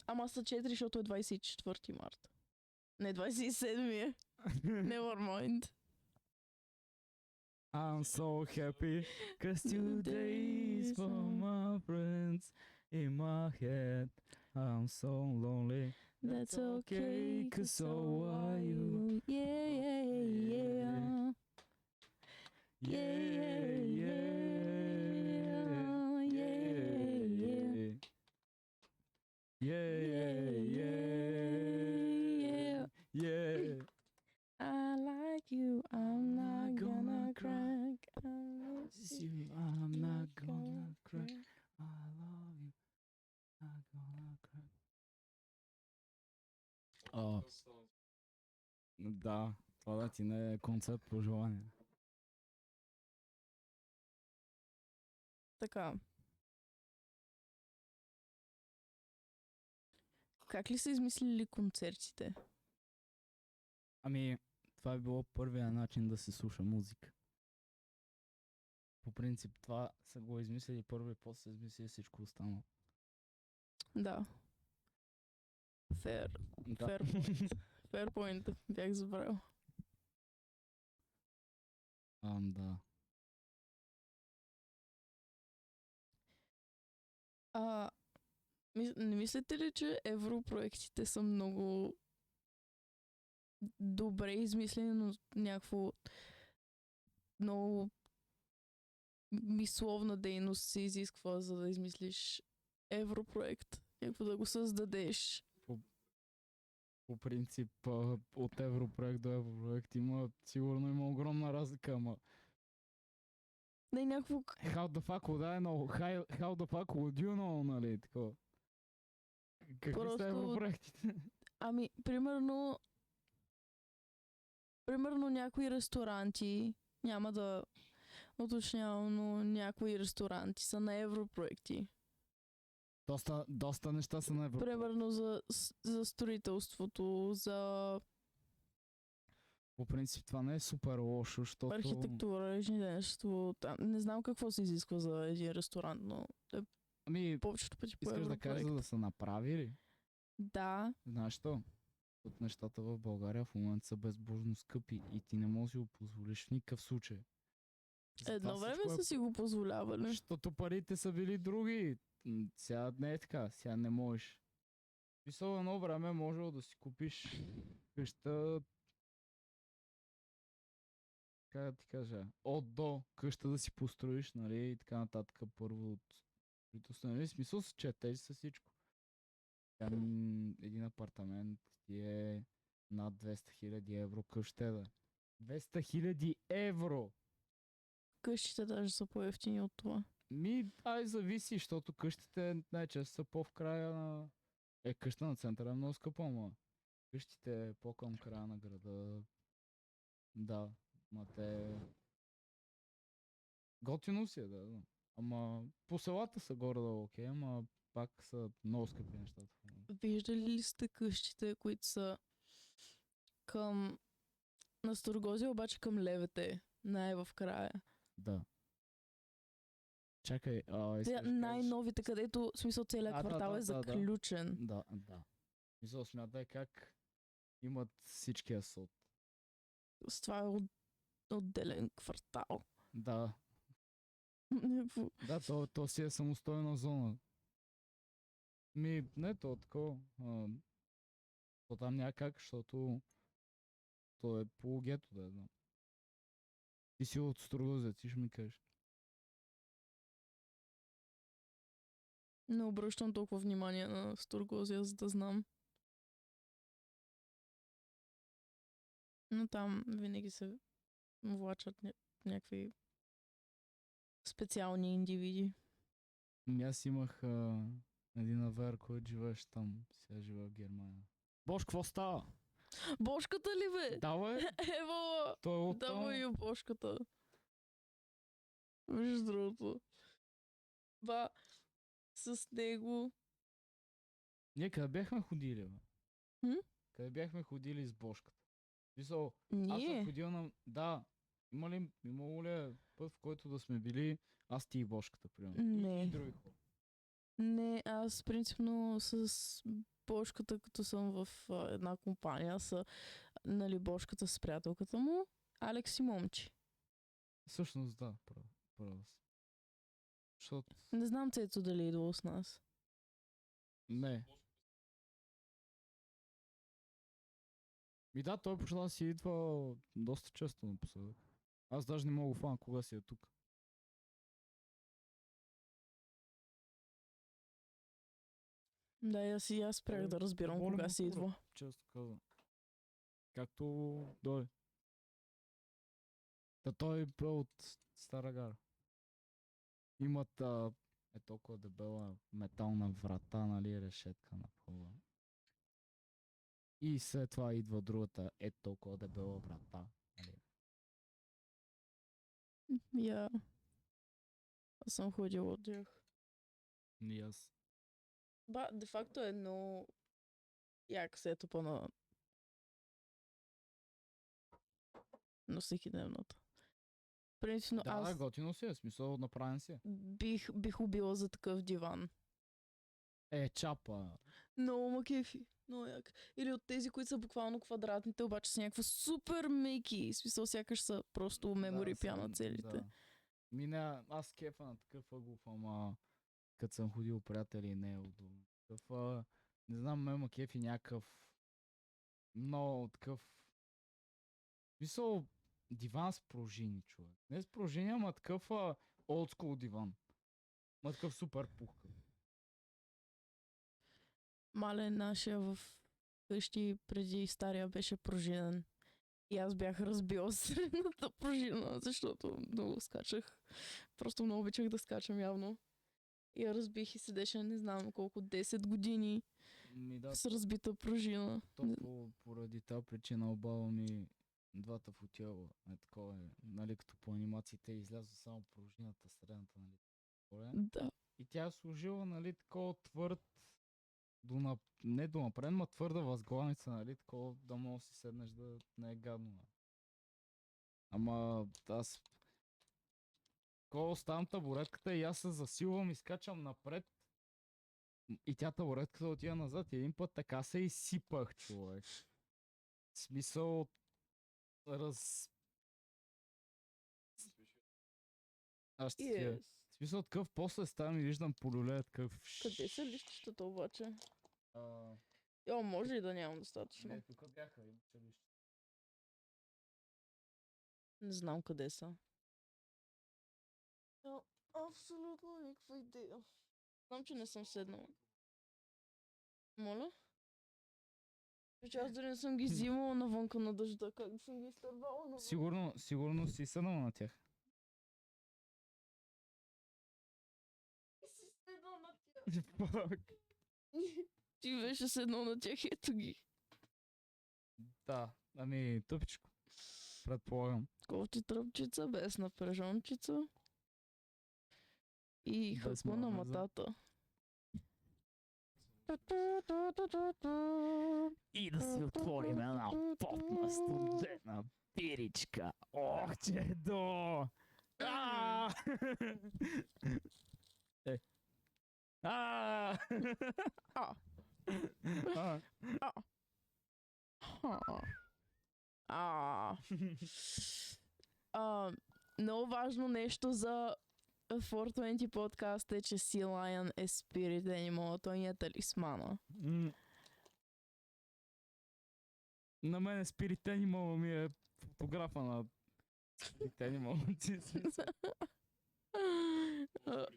Ама са 4, защото е 24 марта. Не, 27 е. Never mind. I'm so happy, cause today is for my friends in my head. I'm so lonely. That's okay, cause so are you. Yeah, yeah, yeah. Yeah, yeah, yeah. Yeah, Yeah. yeah. I like you, I'm not gonna cry. I miss You, I'm not gonna cry. I love you. Not gonna cry. О, да, това да ти не е концерт по желание. Така. Как ли са измислили концертите? Ами, това е било първия начин да се слуша музика. По принцип, това са го измислили първо и после са измислили всичко останало. Да. Fair point. Fair point. Бях забравил. Да. Не мислите ли, че европроектите са много добре измислени, но някакво много мисловна дейност се изисква, за да измислиш европроект? Някакво да го създадеш. По принцип, от европроект до европроект сигурно има огромна разлика, ама Не, някакво... how the fuck would I know? How the fuck would you know, нали, такова? Какви Просто- са европроектите? Ами, примерно някои ресторанти, няма да уточнявам, но някои ресторанти са на европроекти. Доста неща са на европроект. Примерно за строителството, за По принцип това не е супер лошо, защото... архитектура, инженерство. Не знам какво се изисква за един ресторант, но е Ами, повечето пъти по искаш да кажеш, европроект. за да са направили? Да, Знаеш що? От нещата в България в момента са безбожно скъпи и ти не можеш да си го позволиш в никакъв случай. Затова едно време всичко са си го позволявали. Защото парите са били други. Сега не е така. Сега не можеш. Мисля, едно време можело да си купиш къща... Как да ти кажа? От до къща да си построиш, нали? И така нататък. Първо от строителство, нали? Смисъл се четеш с всичко. Един апартамент ти е над 200 000 евро къща, да. 200 000 евро! Къщите даже са по-евтини от това. Зависи, защото къщите най-често са по-в края на... къща на центъра е много скъпа, ама къщите по-към края на града... Да, ма те... Готино си е, да. Ама по селата са горе-долу окей, ама пак са много скъпи нещата. Виждали ли сте къщите, които са към... на Старогозия, обаче към Левете, в края? Да. Чакай, искаш Те да кажеш- най-новите, където в смисъл целият Да, квартал да, е да, заключен. Да. Мисля, смятай как имат всичкия съд. С това е отделен квартал. Да, Някакво- да, то си е самостойна зона. Не, то е такова. То там няма как, защото то е полугето, да знам. Ти си от Строгоза, ти ще ми кажеш. Не обръщам толкова внимание на Сторгозия, за да знам. Но там винаги се влачат някакви специални индивиди. Аз имах един авер, който живееше там. Сега живее в Германия. Бош, какво става? Бошката ли бе? Да, бе. Ево! Той е от Давай там. я бошката. Виж другото. Ба, с него. Ние къде бяхме ходили, бе? Хм? Къде бяхме ходили с Бошката? Мисъл, аз съм Ние? ходил на... Да. Имало ли е път, в който да сме били аз, ти и Бошката, примерно? Не. И други хора. Не, аз принципно с Бошката, като съм в една компания, са, нали, Бошката с приятелката му, Алекс и Момчи. Всъщност, да, право си. Защото... Не знам Цецо дали е идвал с нас. Не. Да, той почна да си идва доста често напоследък. Аз даже не мога фана кога си е тук. Да, и аз спрях да разбирам Боли кога ме си кура, идва. Често казвам. Както дойде. Та той бе от Стара Гара. Имат толкова дебела метална врата, нали, решетка на пола. И след това идва другата толкова дебела врата. Нали. Я. Аз съм ходила от тях. И аз. Ба, де факто е много як сетъпа на всекидневната. Принципно Да, аз готино си е, смисъл направен си. бих убила за такъв диван. Чапа. Много ма кефи. Много як. Или от тези, които са буквално квадратните, обаче са някаква супер меки. В смисъл, сякаш са просто мемори пяна целите. Да. Аз кефа на такъв ъгов, ама като съм ходил приятели не е удобно. Не знам, ме кефи някакъв много такъв мисъл диван с пружини, човек. Не с пружини, ама такъв old school диван. Ма такъв супер пухкав. Мале нашия в къщи преди стария беше пружинен. И аз бях разбила средната пружина, защото много скачах. Просто много обичах да скачам явно. И я разбих и седеше не знам колко 10 години Да, с разбита пружина. поради тази причина обава ми двата футила. Такова е, нали, като по анимациите излязва само пружината, средната, нали. Да. И тя е служила, нали, такова твърд не до напред, ма твърда възглавница, нали, такова да можеш да си седнеш да не е гадно. Нали. Ама аз такова оставам табуретката и аз се засилвам и скачам напред и тя табуретката отива назад и един път така се изсипах, човек. В смисъл Аз ще Yes. В смисъл такъв, после ставам и виждам полюлея такъв. Къде са лищищата обаче? А, Може и да нямам достатъчно. Не, тук бяха, имаше лища. Не знам къде са. Абсолютно никаква идея. Знам, че не съм седнала. Моля? Че аз дори не съм ги взимала навънка на дъжда. Как съм ги изтървала навън? Сигурно си седнала на тях. Си седнал на тях. Ти беше седнал на тях, ето ги. Да, ами тъпичко. Предполагам. Кофти тръпчица, без напрежончица. И Без хъпо на майонеза. матата. И да си отворим една потна студена пиричка. Ох, чедо! Много важно нещо за 420 подкаст е, че Sea Lion е Spirit Animal, той ни е талисмана. На мен Spirit Animal ми е фотографа на Те не могат си. А,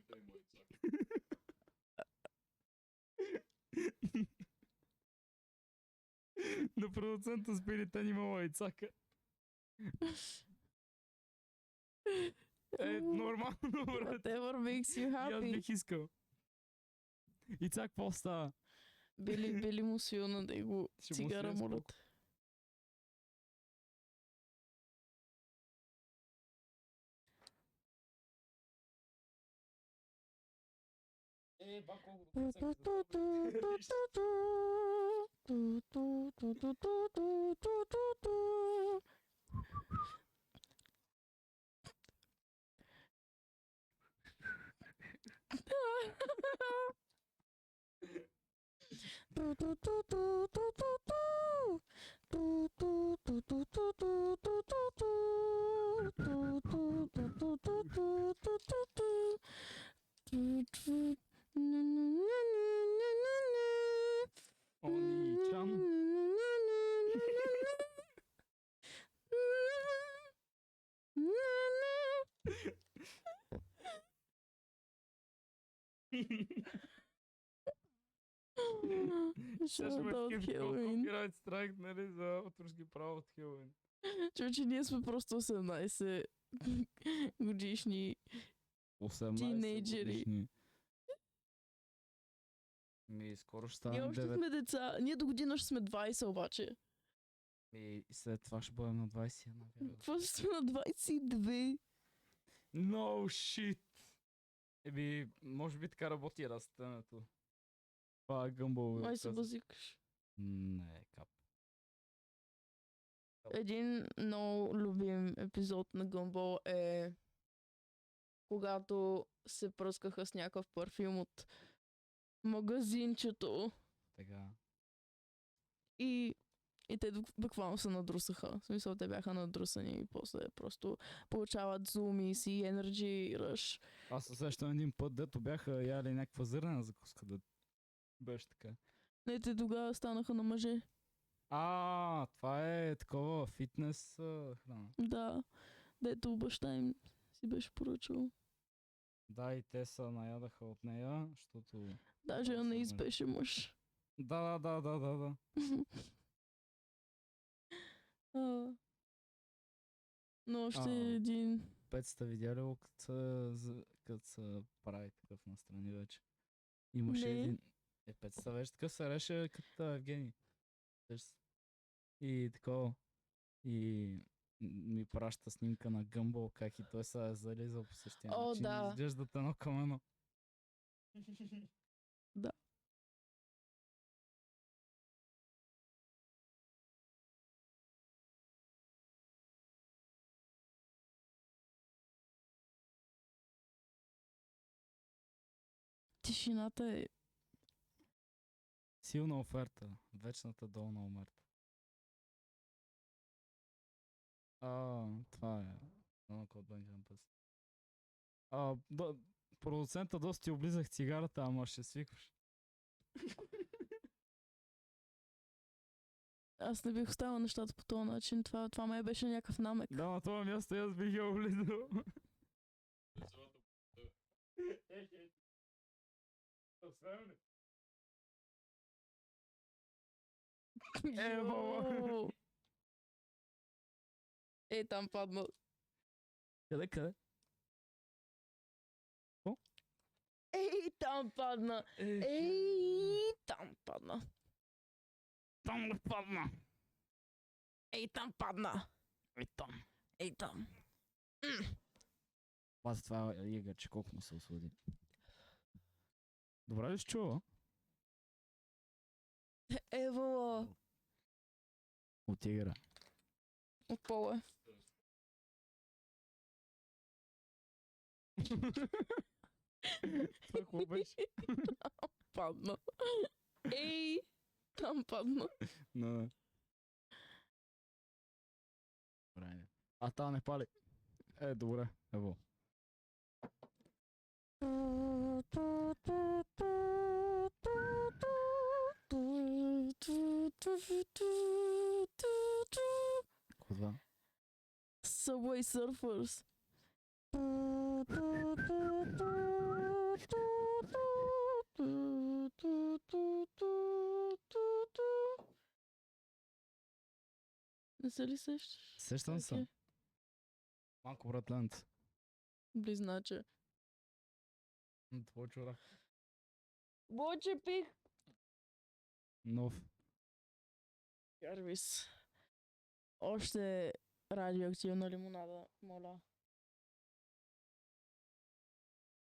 На продуцента спили те нима яйцака. Нормално, брат. Whatever makes you И аз happy. бих искал. И цак какво става? Били му свил на него Ще му цигара, свия моля споко. те. Ба, колко Они-чан. Ще Shout out Halloween. Копирайт страйк, нали, за авторски право от Хелоуин. Човече, ние сме просто 18 годишни. 18 Тинейджери. годишни. Скоро ще Ние станем още 9. сме деца. Ние до година ще сме 20 обаче. И след това ще бъдем на 21. вероятно. Какво ще сме на 22? No shit! Може би така работи растенето. Това е гъмбъл. Май се базикаш. Не, кап. Един много любим епизод на Гъмбъл е когато се пръскаха с някакъв парфюм от магазинчето Така. и те буквално се надрусаха. В смисъл, те бяха надрусани и после просто получават зумис и енерджи ръш. Аз се усещам един път, дето бяха яли някаква зърнена закуска, да беше така. Не, те тогава станаха на мъже. Това е такова фитнес храна. Да, дето баща им си беше поръчал. Да, и те се наядаха от нея, защото... Даже Да, Анаис съм, беше мъж. Да. Но още А. един. Пецата видя ли го, като се прави такъв настрани вече? Имаше Не. един... Пецата вече такъв се реше като Евгений. И такова. И ми праща снимка на Гъмбъл, как и той се е зализал по същия О, начин. да. Изглеждат едно към едно. Да. Тишината е... Силна оферта. Вечната долна омерта. Това е. Много код Бенджамин Пъс. Продуцента доста ти облизах цигарата, ама ще свикваш. Аз не бих оставил нещата по този начин. Това май беше някакъв намек. Да, на това място и аз бих я облизал. Йоу! Там падна. Къде? Там падна. Там падна. Там го падна. Там падна. Там. Там. Аз това Игър, че колко му се ослади. Добре ли си чува? Евала. От Игъра. От пола. Това какво беше? Падна. Там падна. No. Добре. Та не пали. Добре. Ево. Какво това? Subway Surfers. Не се ли сещаш? Сещам се. Окей. Малко братлянце. Близначе. Твой чорак. Боче пих! Нов. Ярвис. Още радиоактивна лимонада, моля.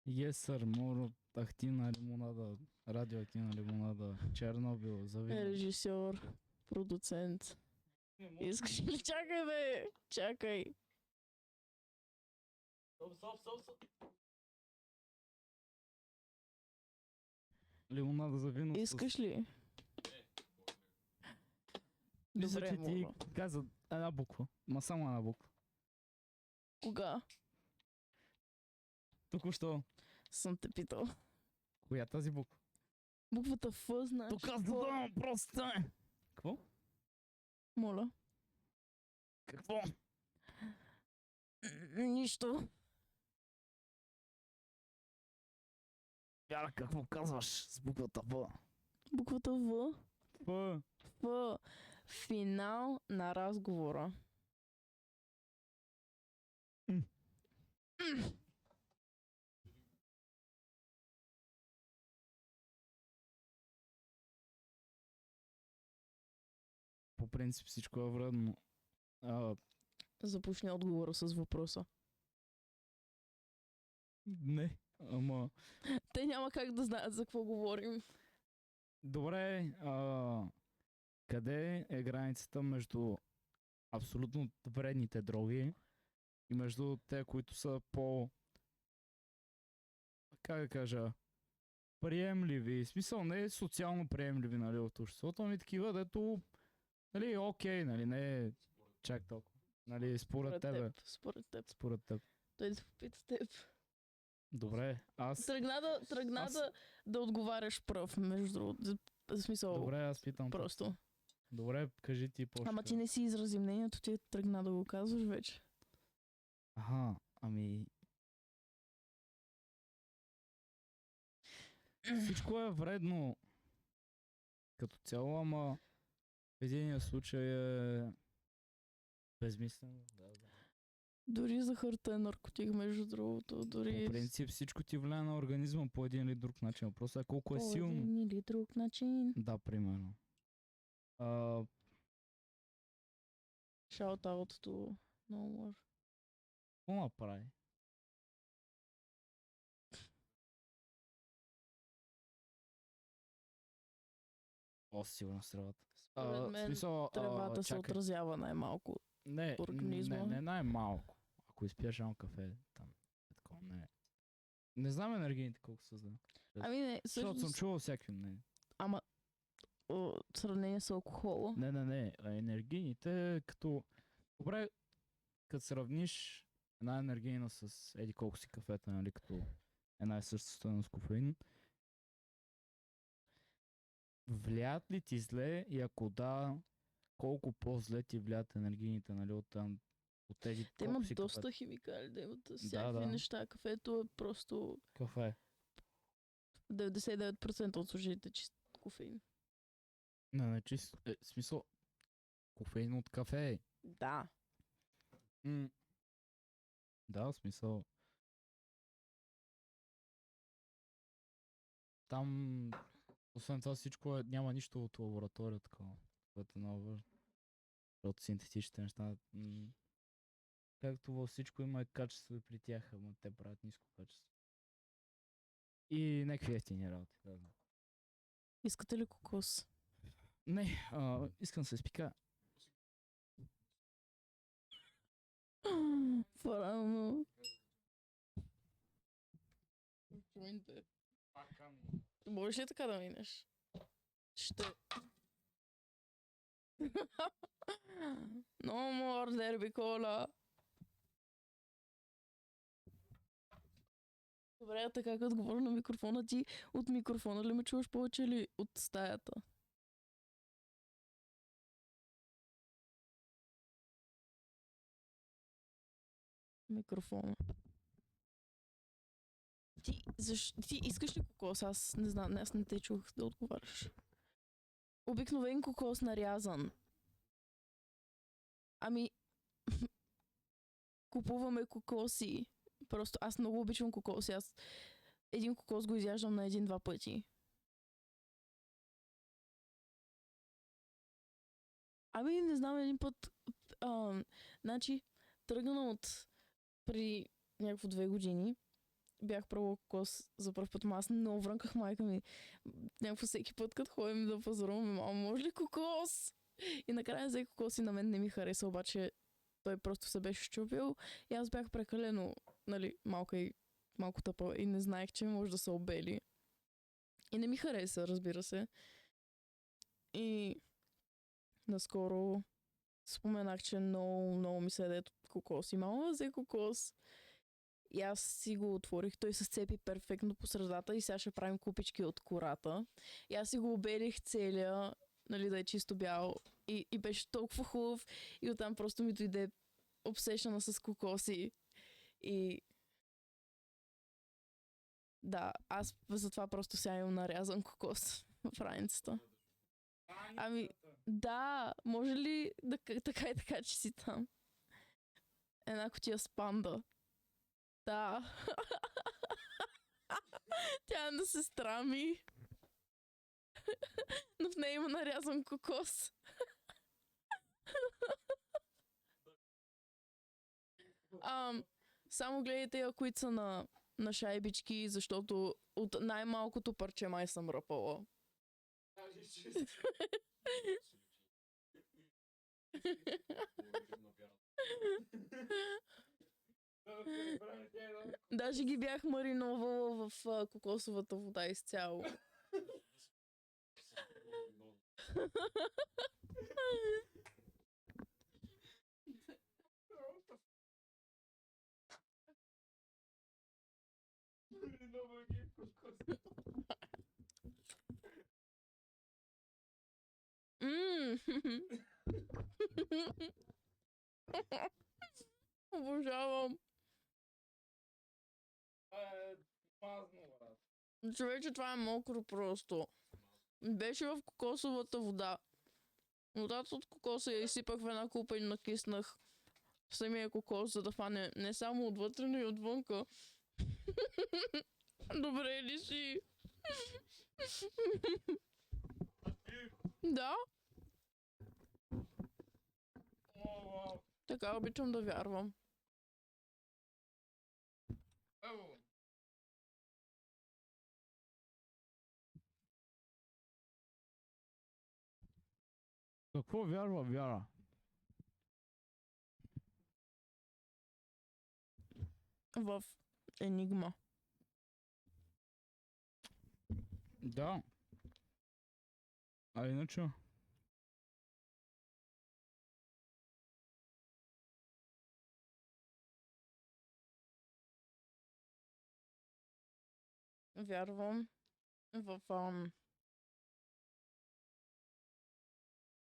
Yes, sir. Моро активна лимонада, радиоактивна лимонада, Чернобил, завинаги. Режисьор, продуцент. Искаш ли? Чакай, бе! Чакай. Лимонада за вино. Искаш ли? Мисля, Добре, че ти мога. каза една буква. Ма само една буква. Кога Току-що. съм те питал? Коя е тази буква? Буквата Ф, значи. Тук аз задавам просто. Какво? Моля. Какво? Нищо. Вяра, какво казваш с буквата В? Буквата В. Ф. Ф. Финал на разговора. М. По принцип всичко е вредно. Започни отговора с въпроса. Не, ама... Те няма как да знаят за какво говорим. Добре, къде е границата между абсолютно вредните дроги и между те, които са по... Как да кажа? Приемливи. В смисъл не е социално приемливи, нали, от обществото, ами такива, дето... Нали, окей, нали, не е чак толкова. Нали, според тебе. Според теб. Според теб. Той да попита теб. Добре, аз... Тръгна Аз- да отговаряш пръв, между другото. В смисъл, Добре, аз питам. просто. Добре, кажи ти по Ама ти не си изрази мнението, ти тръгна да го казваш вече. Аха, ами... Всичко е вредно като цяло, ама в единия случай е безмислено. Да. Дори захарта е наркотик, между другото. Дори По принцип всичко ти влияе на организма по един или друг начин. Въпросът е колко е по силно. един или друг начин. Да, примерно. Shout out to No More. Какво направи? О, сигурно с тревата. Според мен тревата се чакай. отразява най-малко. Не, организма. не най-малко. Ако изпиеш едно кафе, там, такова, не. Не знам енергийните колко са, да. Ами не, Защото съм всъщност, чувал всякакви мнения. ама в сравнение с алкохола. Не. Енергийните като... Добре, като сравниш една енергийна с еди колко си кафета, нали, като една и съща стойност кофеин, влияят ли ти зле и ако да, колко по-зле ти влияят енергийните, нали, от там, от тези Те колко имат си доста кафета? химикали, да имат всякакви да. неща. Кафето е просто Кафе. 99% от случаите чист кофеин. Не, чист. В смисъл, кофеин от кафе. Да. Да, в смисъл. Там, освен това всичко няма нищо от лаборатория такова, което е много важно. От синтетичните неща. Както във всичко има и качество и при тях, ама те правят ниско качество. И някакви ефтини работи. Да. Искате ли кокос? Не, искам да се изпика. Правилно. Можеш ли така да минеш? Ще. No more derby cola. Добре, така като говоря на микрофона ти, от микрофона ли ме чуваш повече или от стаята? микрофона. Ти искаш ли кокос? Аз не знам, аз не те чух да отговаряш. Обикновен кокос нарязан. Ами, купуваме кокоси. Просто аз много обичам кокоси. Аз един кокос го изяждам на един-два пъти. Ами, не знам, един път... значи, тръгна от при някакво 2 години. Бях пробвала кокос за първ път, аз много врънках майка ми. Някакво всеки път, като ходим да пазаруваме, мамо, може ли кокос? И накрая взе кокос и на мен не ми хареса, обаче той просто се беше щупил и аз бях прекалено, нали, малко тъпа и не знаех, че може да се обели. И не ми хареса, разбира се. И наскоро споменах, че много ми се яде кокос и мама взе кокос. И аз си го отворих, той се сцепи перфектно по средата и сега ще правим купички от кората. И аз си го обелих целия, нали, да е чисто бял. И беше толкова хубав. И оттам просто ми дойде обсешана с кокоси. И да, аз затова просто сега имам нарязан кокос в раницата. Ами, да, може ли да, така и така, че си там? Една кутия с панда. Да. Тя е на сестра ми. Но в нея има нарязан кокос. Само гледайте я, които са на шайбички, защото от най-малкото парче май съм ръпала. Даже ги бях мариновала в кокосовата вода изцяло. Обожавам. Човече, това е мокро просто. Беше в кокосовата вода. Водата от кокоса я изсипах в една купа и накиснах самия кокос, за да фане не само отвътре, но и отвънка. Добре ли си? Да? Така обичам да вярвам. Какво вярва вяра? В Енигма. Да. А иначе? Вярвам в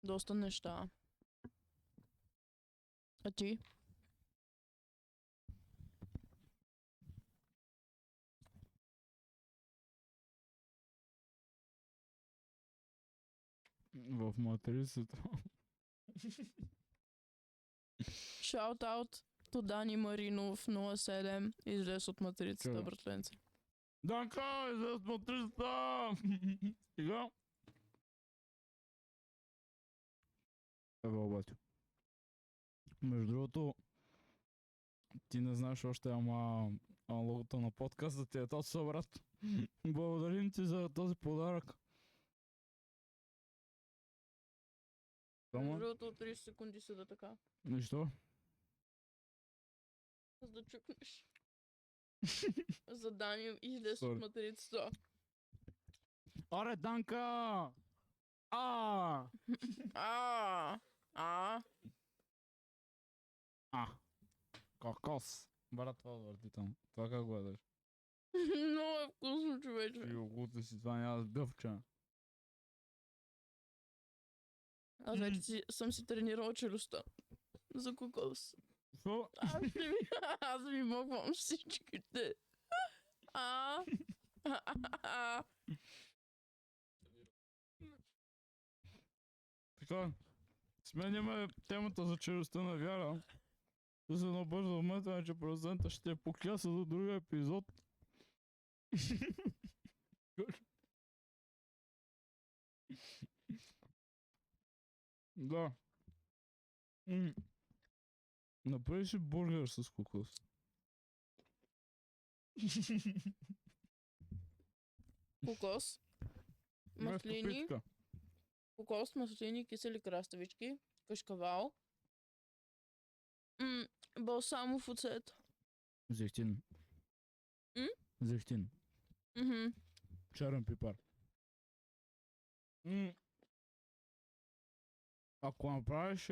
доста неща. А ти? В матрицата. Шаут-аут до Дани Маринов 07. Излез от матрицата, Чува. братленце. Данка, излез матрицата! Сега? Ева, обаче. Между другото, ти не знаеш още, ама логото на подкаста ти е точно, брат. Благодарим ти за този подарък. Между другото, 30 секунди са да така. Нищо? За да чукнеш. За Дани излез Sorry. от матрицата. Аре, Данка! А. Кокос. Брат, това върти там. Това как го ядеш? Много е вкусно, човече. Йогурта си, това няма сбивча. Аз вече съм си тренирала челюстта. За кокос. Какво? Аз ви мъквам всичките. А. Така, сменяме темата за челюстта на Вяра. За едно бързо вметване, че президента ще покляса за другия епизод. Да. Направи си бургер с кокос. Кокос. Вместо Маслини. питка. Кокос, маслини, кисели краставички. Кашкавал. Балсамов оцет. Зехтин. М? Зехтин. Мгм. Черен пипар. Ако направиш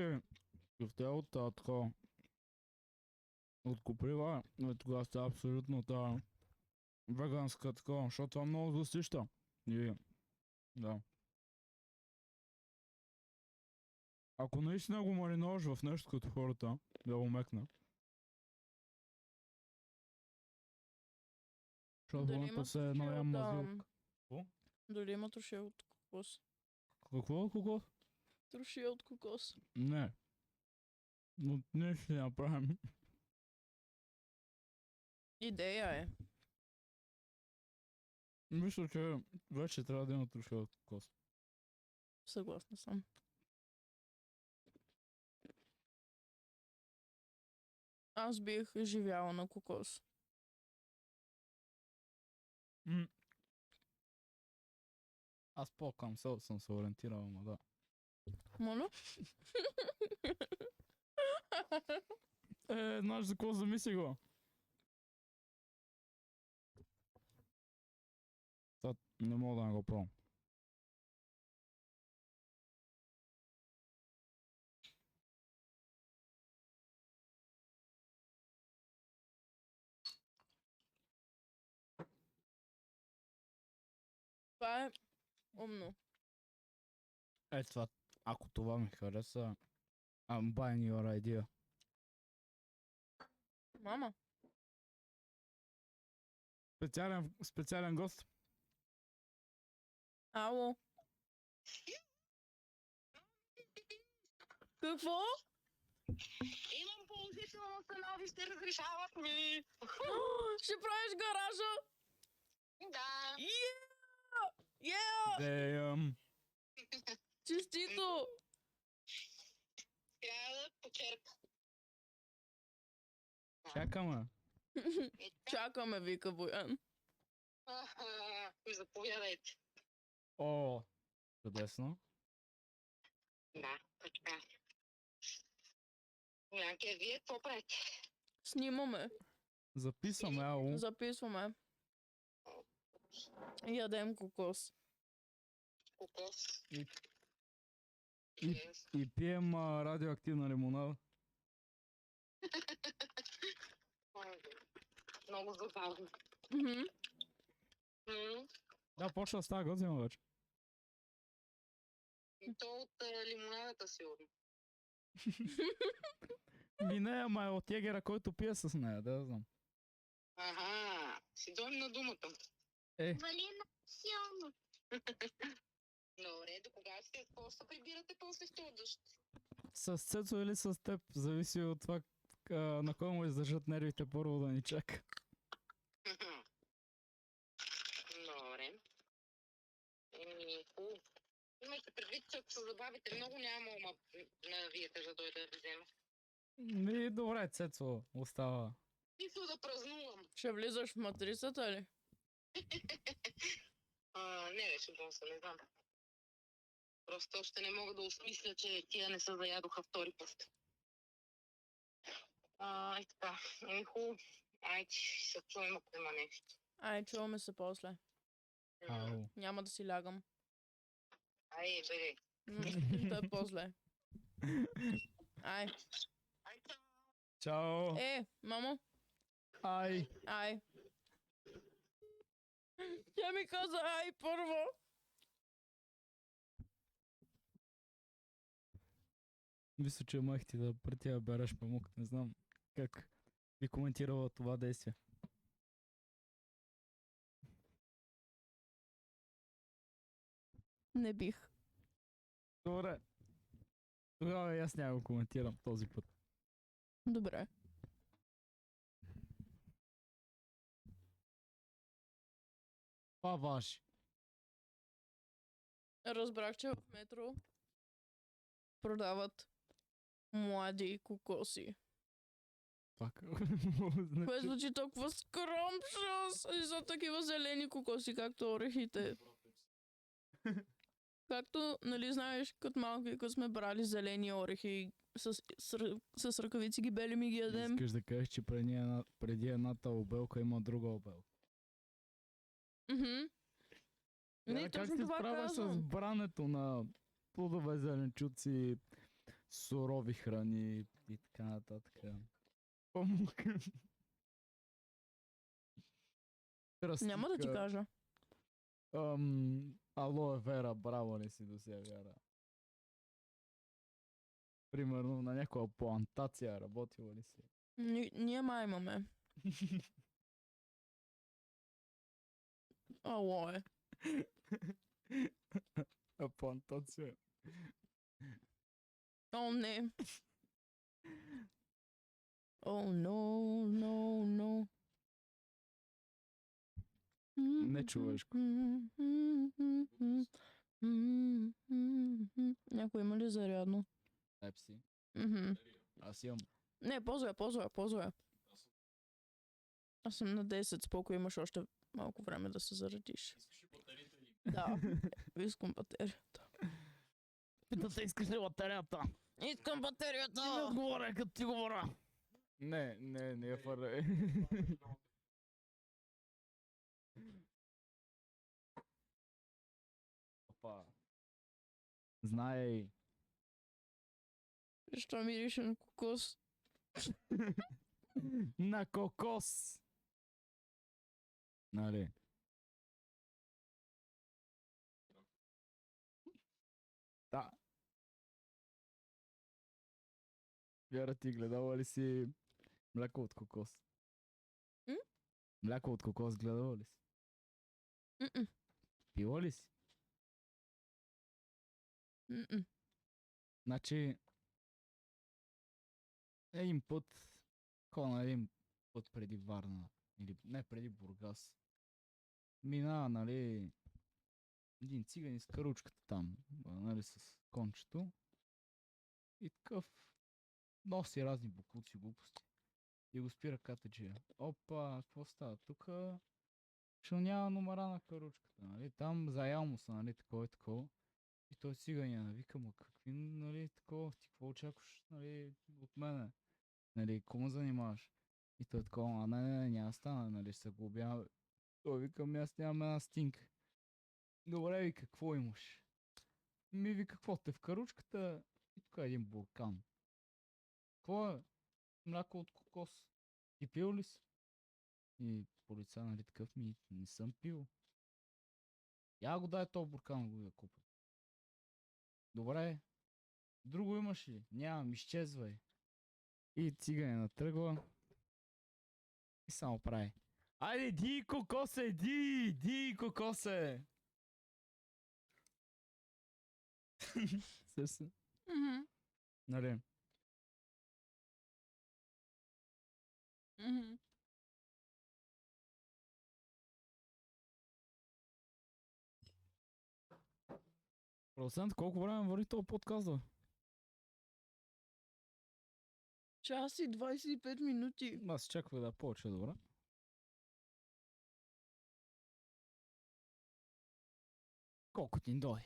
коктейлта такова от коприва, тогава става абсолютно тази веганска такова, защото това много засища. И, да. Ако наистина го маринуваш в нещо като хората, да го мекна. Защото в Дали момента има се едно троши ям от, мазилка. Дали има троши от кокос? Какво? Кого? Троши от кокос. Не. Но ние ще направим. Идея е. Мисля, че вече трябва да има троши от кокос. Съгласна съм. Аз бих живяла на кокос. Аз по-към съм се ориентирал, ама да. Моля? Знаеш за какво замисли го? Това не мога да не го пробвам. Това е умно. Това, ако това ми хареса, I'm buying your idea. Мама. Специален гост. Ало. Какво? Имам положително становище, разрешават ми. Ще правиш гаража? Да. Damn. Честито! Трябва да почерпа. Чакаме. Чакаме, вика Боян. Заповядайте. О, чудесно. Да, така. Янке, вие какво правите? Снимаме. Записваме, ало. Записваме. Ядем кокос. Кокос. И- Yes. И пием радиоактивна лимонада. Много забавно. Мгм. Да, почва да става готино вече. И то от лимонадата сигурно. Не, ама е от егера, който пие с нея, да знам. Ага, си дойм на думата. Валина, силно. Добре, до кога ще какво се прибирате после с този дъжд? С Цецо или с теб, зависи от това на кой му издържат нервите първо да ни чака. Добре. Хубаво. Имайте предвид, че ако се забавите много, няма ума на виете да дойде да взема. И добре, Цецо остава. Мисля да празнувам. Ще влизаш в матрицата ли? Не беше боса, не знам. Просто още не мога да осмисля, че тия не се заядоха втори път. И така. Хубаво. Айде, се чуем, ако има нещо. Ай, чуваме се после. Ау. Няма да си лягам. Ай, беге. То е по-зле. Ай. Ай, чао. Чао! Мамо. Ай! Ай. Тя ми каза ай първо. Мисля, че мах ти да пред тя береш памук, не знам. как би коментирала това действие. Не бих. Добре. Тогава и аз няма го коментирам този път. Добре. Това важи. Разбрах, че в метро продават млади кокоси. Пак. Кое звучи толкова скромшо и за такива зелени кокоси, както орехите. Както, нали знаеш, като малки, като сме брали зелени орехи с ръкавици ги белим и ги ядем. Искаш да кажеш, че преди едната обелка има друга обелка. Мгм. Не, Как точно се това справя с казвам. брането на плодове, зеленчуци, сурови храни и така нататък? Памук. Няма да ти Тръстика, кажа. Алоe вера, браво ли си до сега, вяра? Примерно на някоя плантация работила ли си? Ние май имаме. Ало е. А плантация? О, не. О, no. Нечовешко. Някой има ли зарядно? Епси. Мгм. Аз имам. Не, ползвай. Аз съм на 10, споко имаш още малко време да се заредиш. Да, искам батерията. Питате, искаш ли батерията? Искам батерията! Не отговоря, като ти говоря. Не я фърляй. Опа. Знай. Защо мирише на кокос? На кокос. Нали? Да. Вяра, ти гледала ли си мляко от кокос? М? Мляко от кокос гледала ли си? М-м. Пила ли си? М-м. Значи, един път, на един път преди Варна, или не преди Бургас, мина, нали, един циган с каручката там, нали, с кончето. И такъв носи разни буклуци, глупости. И го спира катаджия. Опа, какво става? Тука ще няма номера на каручката, нали? Там заял му са, нали, такова и такова. И той циганя навика, ма какви, нали, такова, ти какво очакваш, нали, от мене? Нали, кому занимаваш? И той такова, не, няма стана, нали, ще се глобява. Той вика, аз нямам една стинка. Добре, ви какво имаш? Ми ви какво те в каручката и тук е един буркан. Какво е? Мляко от кокос. Ти пил ли си? И полица, нали такъв ми, не съм пил. Я го дай този буркан, го да купя. Добре. Друго имаш ли? Нямам, изчезвай. И цигане натръгва. И само прави. Айде, ди кокосе, ди кокосе! Сърса. Мгм. Нали? Мгм. Процент, колко време върви този подкаст, бе? Час и 25 минути. Аз чаквах да е повече, добре. Колко ти дой?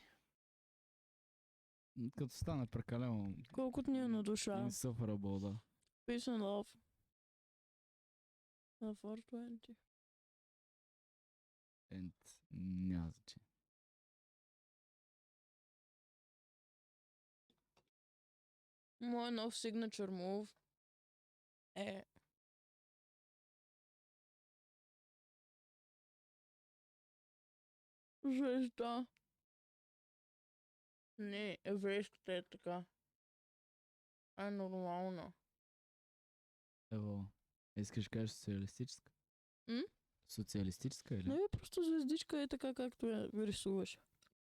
Като стане прекалено Колкото ни е на душа. insufferable, да. Peace and love. На 420. And няма значение. Моя нов signature move е жеста. Не, еврейската е така. А нормална. Ево, искаш да кажеш социалистическа? М? Социалистическа или? Не бе, просто звездичка е така, както я рисуваш.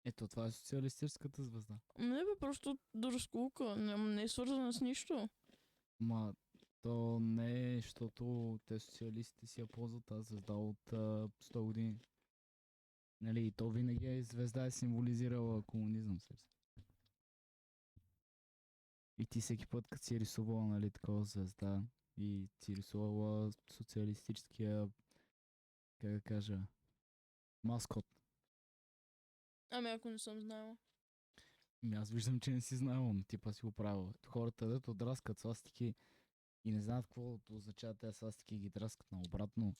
Ето, това е социалистическата звезда. Не бе, просто до разкулка. Не е свързана с нищо. Ма, то не е, защото те социалистите си я ползват тази звезда от 100 години. Нали, и то винаги звезда е символизирала комунизъм. И ти всеки път, като си рисувала, нали, такова звезда и си рисувала социалистическия, как да кажа, маскот. Ами ако не съм знаела. Аз виждам, че не си знаела, но ти па си го правила. Хората, дето драскат свастики и не знаят какво означава тези свастики и ги драскат наобратно.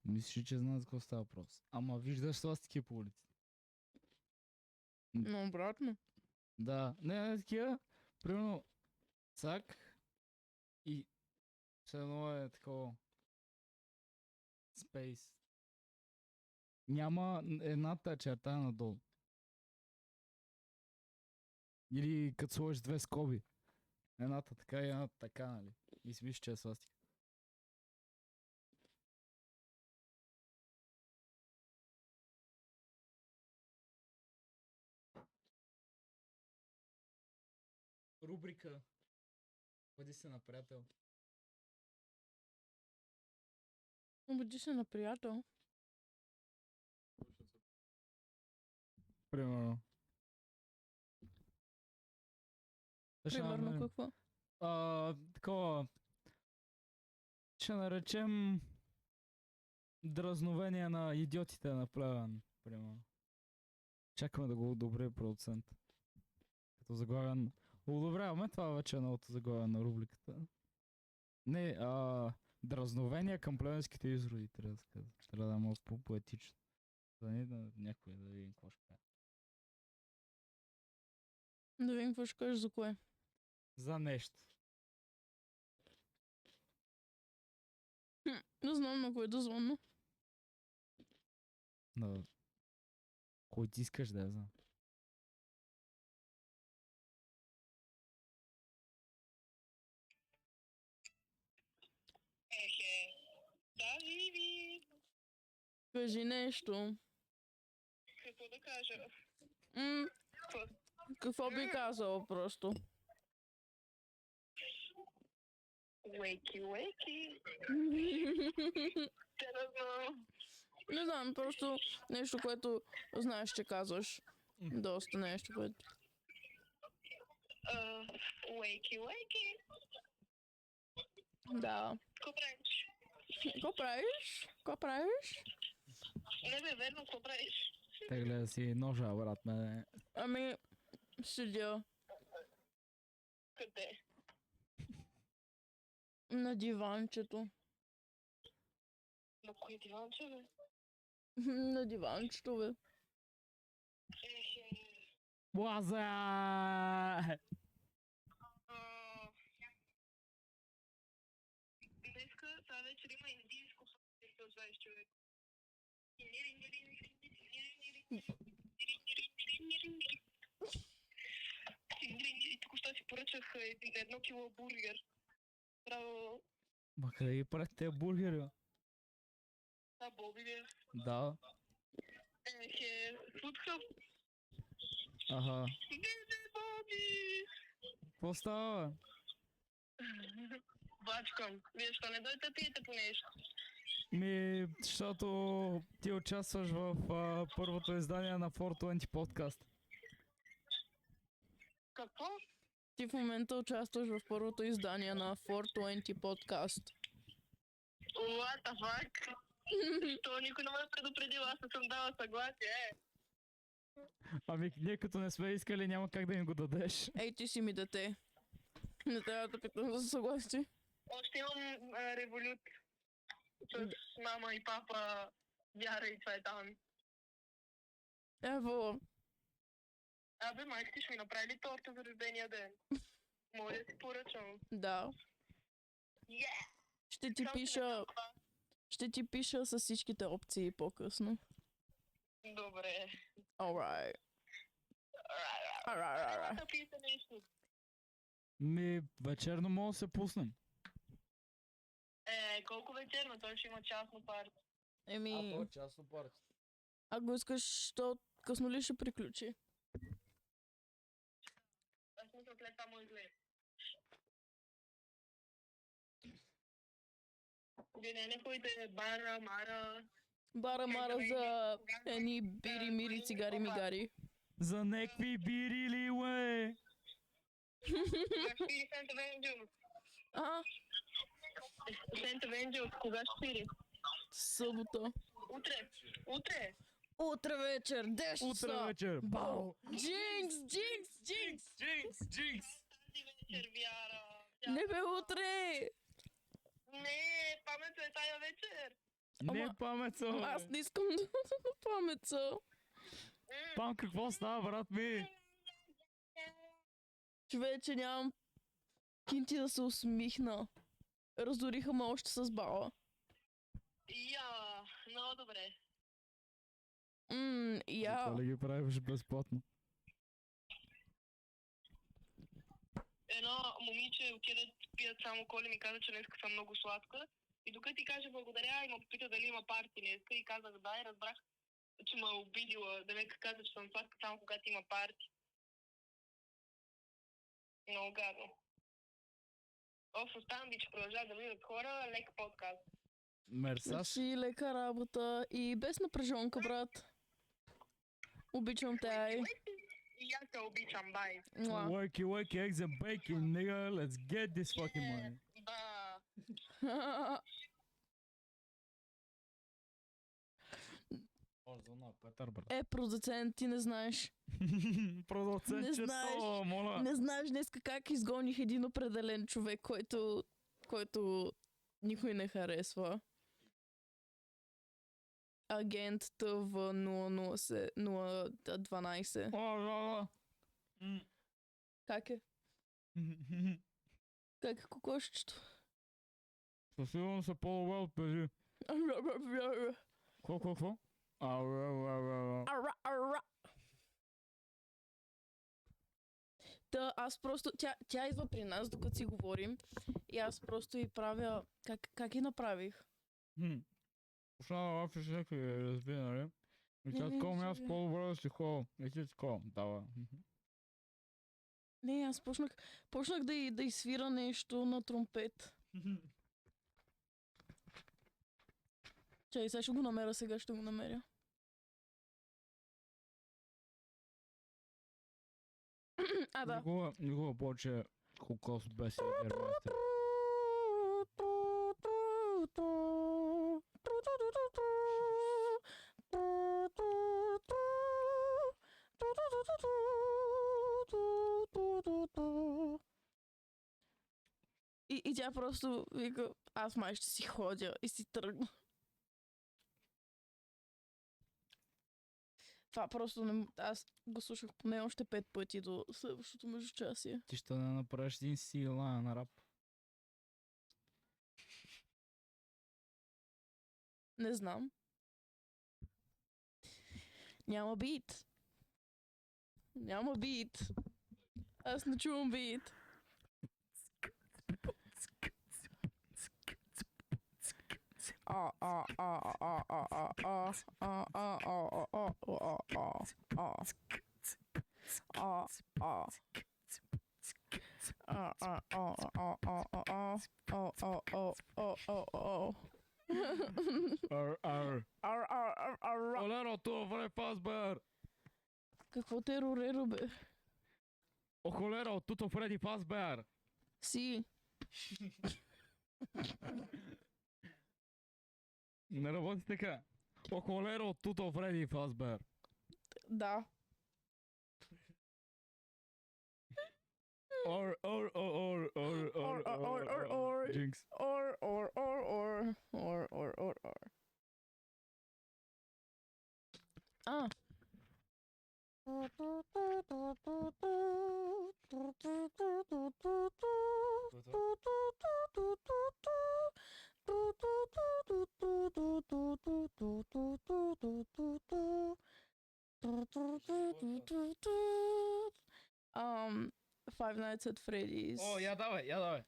Мислиш, че знаят за какво става въпрос. Ама виждаш свастики по улиците. Но обратно. Да, не такива. Примерно, цак и все едно е такова. Space. Няма едната черта надолу. Или като сложиш две скоби. Едната така и едната така, нали? И си мислиш, че е свастика. Рубрика. Бъди се на приятел. Обади се на приятел. Примерно. Примерно какво? Такова. Ще наречем дразновение на идиотите на плевен. Примерно. Чакаме да го одобри продуцент. Като заглавен. Одобряваме това вече е новото заглавие на рубриката. Не, дразновение към плевенските изроди, трябва да се казва. Трябва да е малко по-поетично. Да не да някой да видим какво ще кажа. Да видим какво ще кажеш за кое. За нещо. Не знам на кое да звънна. На кой ти искаш да я знам. Да, Виви. Кажи нещо. Какво да кажа? Какво би казала просто? Уейки. Те не знам. Не знам, просто нещо, което знаеш, че казваш. Доста нещо, което... Уейки. Да. Какво правиш? Какво правиш? Какво правиш? Не бе, верно, какво правиш? Тегля си ножа, брат, ме. Ами, седя Къде? на диванчето. На кой диванче, бе? На диванчето, бе. Блаза! Днеска, тази вечер има индийско също, знаеш, човек. И току-що си поръчах 1 кило бургер. Право, Ма къде ги правите тези бургери, бе? Боби бе. Да. Food Hub. Аха. Боби! Какво става, бе? Бачкам, вие що не дойдете да пиете по нещо? Защото ти участваш в първото издание на 420 подкаст. Какво? Ти в момента участваш в първото издание на 420 подкаст. What the fuck? То никой не ме предупредил, аз не съм дала съгласие. Ами ние като не сме искали, няма как да им го дадеш. Ей, ти си ми дете. Не трябва да питам за съгласие. Още имам револют с мама и папа, Вяра и Цветан. Ево, Абе, майка ти ще ми направи ли торта за рождения ден? Може да си поръчам. да. Yeah! Ще ти пиша с всичките опции по-късно. Добре. Alright. Alright. Да писа нещо. Вечерно мога да се пуснем. колко вечерно? Той ще има частно парти. Еми, частно парти. ако искаш, то късно ли ще приключи? Аз мисля след това му излезе. Вие не ходите бара, мара. Бара мара за едни бири, мири, цигари, мигари. За некви бири ли, уе? Кога ще спири Сент Евенджел? А, Сент Евенджел, кога ще спири? събота. Утре. Утре. Утре вечер, 10 Утре часа. вечер. Бау! Джинкс, джинкс, джинкс! Джинкс. Тази вечер, Вяра. Не бе утре! Не, памет е тая вечер. Не Ама- памецо. Аз не искам да памеца. Пам, какво става, брат ми? Човече, нямам кинти да се усмихна. Разориха ме още с бала. Я, много добре. Я. Това ли ги правиш безплатно? Едно момиче отиде да пият само коли, ми каза, че днеска съм много сладка. И докато ти каже благодаря и ме попита дали има парти днеска и казах да и разбрах, че ме е обидила. Да нека каза, че съм сладка само когато има парти. Много гадно. Оставам ви, че продължават да видят хора, лек подкаст. Мерсаш? Си лека работа и без напрежонка, брат. Обичам те, ай. И аз те обичам, бай. Муа. Wakey, wakey, eggs and bacon, nigga. Let's get this fucking money. Да. Петър, брат. Продуцент, ти не знаеш. Продуцентчето, знаеш. моля. Не знаеш днеска как изгоних един определен човек, който никой не харесва. Агент ТВ 012. Как е? Как е кокошчето? Със сигурност е по-добре от преди. Какво? Ара, ара. Та аз просто, тя идва при нас, докато си говорим, и аз просто й правя, как я направих? Почна да лапиш всеки разби, нали? И Не, тя не, такова не, място не. по-добре да си хора. И ти такова, дава. Не, аз почнах да й свира нещо на тромпет. Чай, сега ще го намеря, сега ще го намеря. Да. Никога повече кокос без Егермастер. И тя просто вика, аз май ще си ходя и си тръгна. Това просто не... Аз го слушах поне още 5 пъти до следващото междучасие. Ти ще не направиш един силая на рап. Не знам. Няма бит. Няма бит. Аз не чувам бит. Олеро, това време Фазбер! Какво терореро, бе? О, холера, от туто Фреди Фазбер! Си. Не работи така. О, холера, от туто Фреди Фазбер! Да. Or. Jinx. Or. А. Five Nights at Freddy's. О, я давай.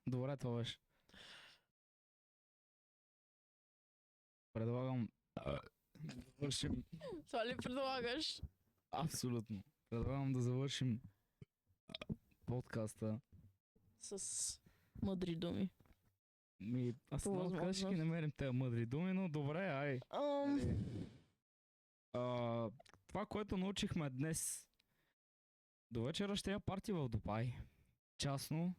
Добре, това беше. Предлагам да завършим. Това ли предлагаш? Абсолютно. Предлагам да завършим подкаста. С мъдри думи. Аз По не знам къде ще ги възможност. намерим тези мъдри думи, но добре, ай. Това, което научихме днес. До вечера ще я парти в Дубай. Частно.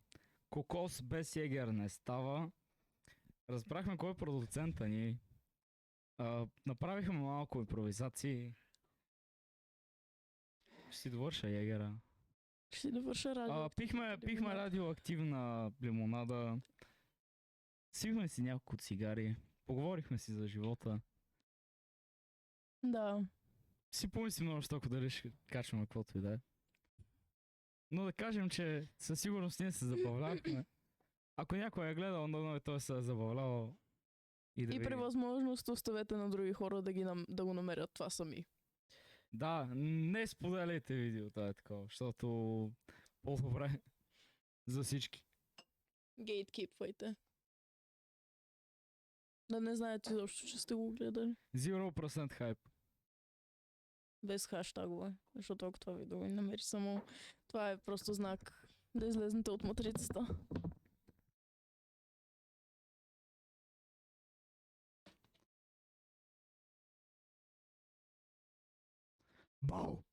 Кокос без егер не става. Разбрахме кой е продуцента ни. Направихме малко импровизации. Ще си довърша егера. Ще довърша радио. Пихме радиоактивна лимонада. Свихме си няколко цигари. Поговорихме си за живота. Да. Си помислим още ако дали ще качваме каквото и да е. Но да кажем, че със сигурност ние се забавлявахме. Ако някой е гледал, но той се е забавлявал. И да И при възможност оставете на други хора да го намерят това сами. Да, не споделяйте видеото, е такова, защото по-добре за всички. Гейткипвайте. Да не знаете изобщо, че сте го гледали. 0% хайп. Без хаштагове. Защото ако това видео ви намери само, това е просто знак да излезнете от матрицата. Бау!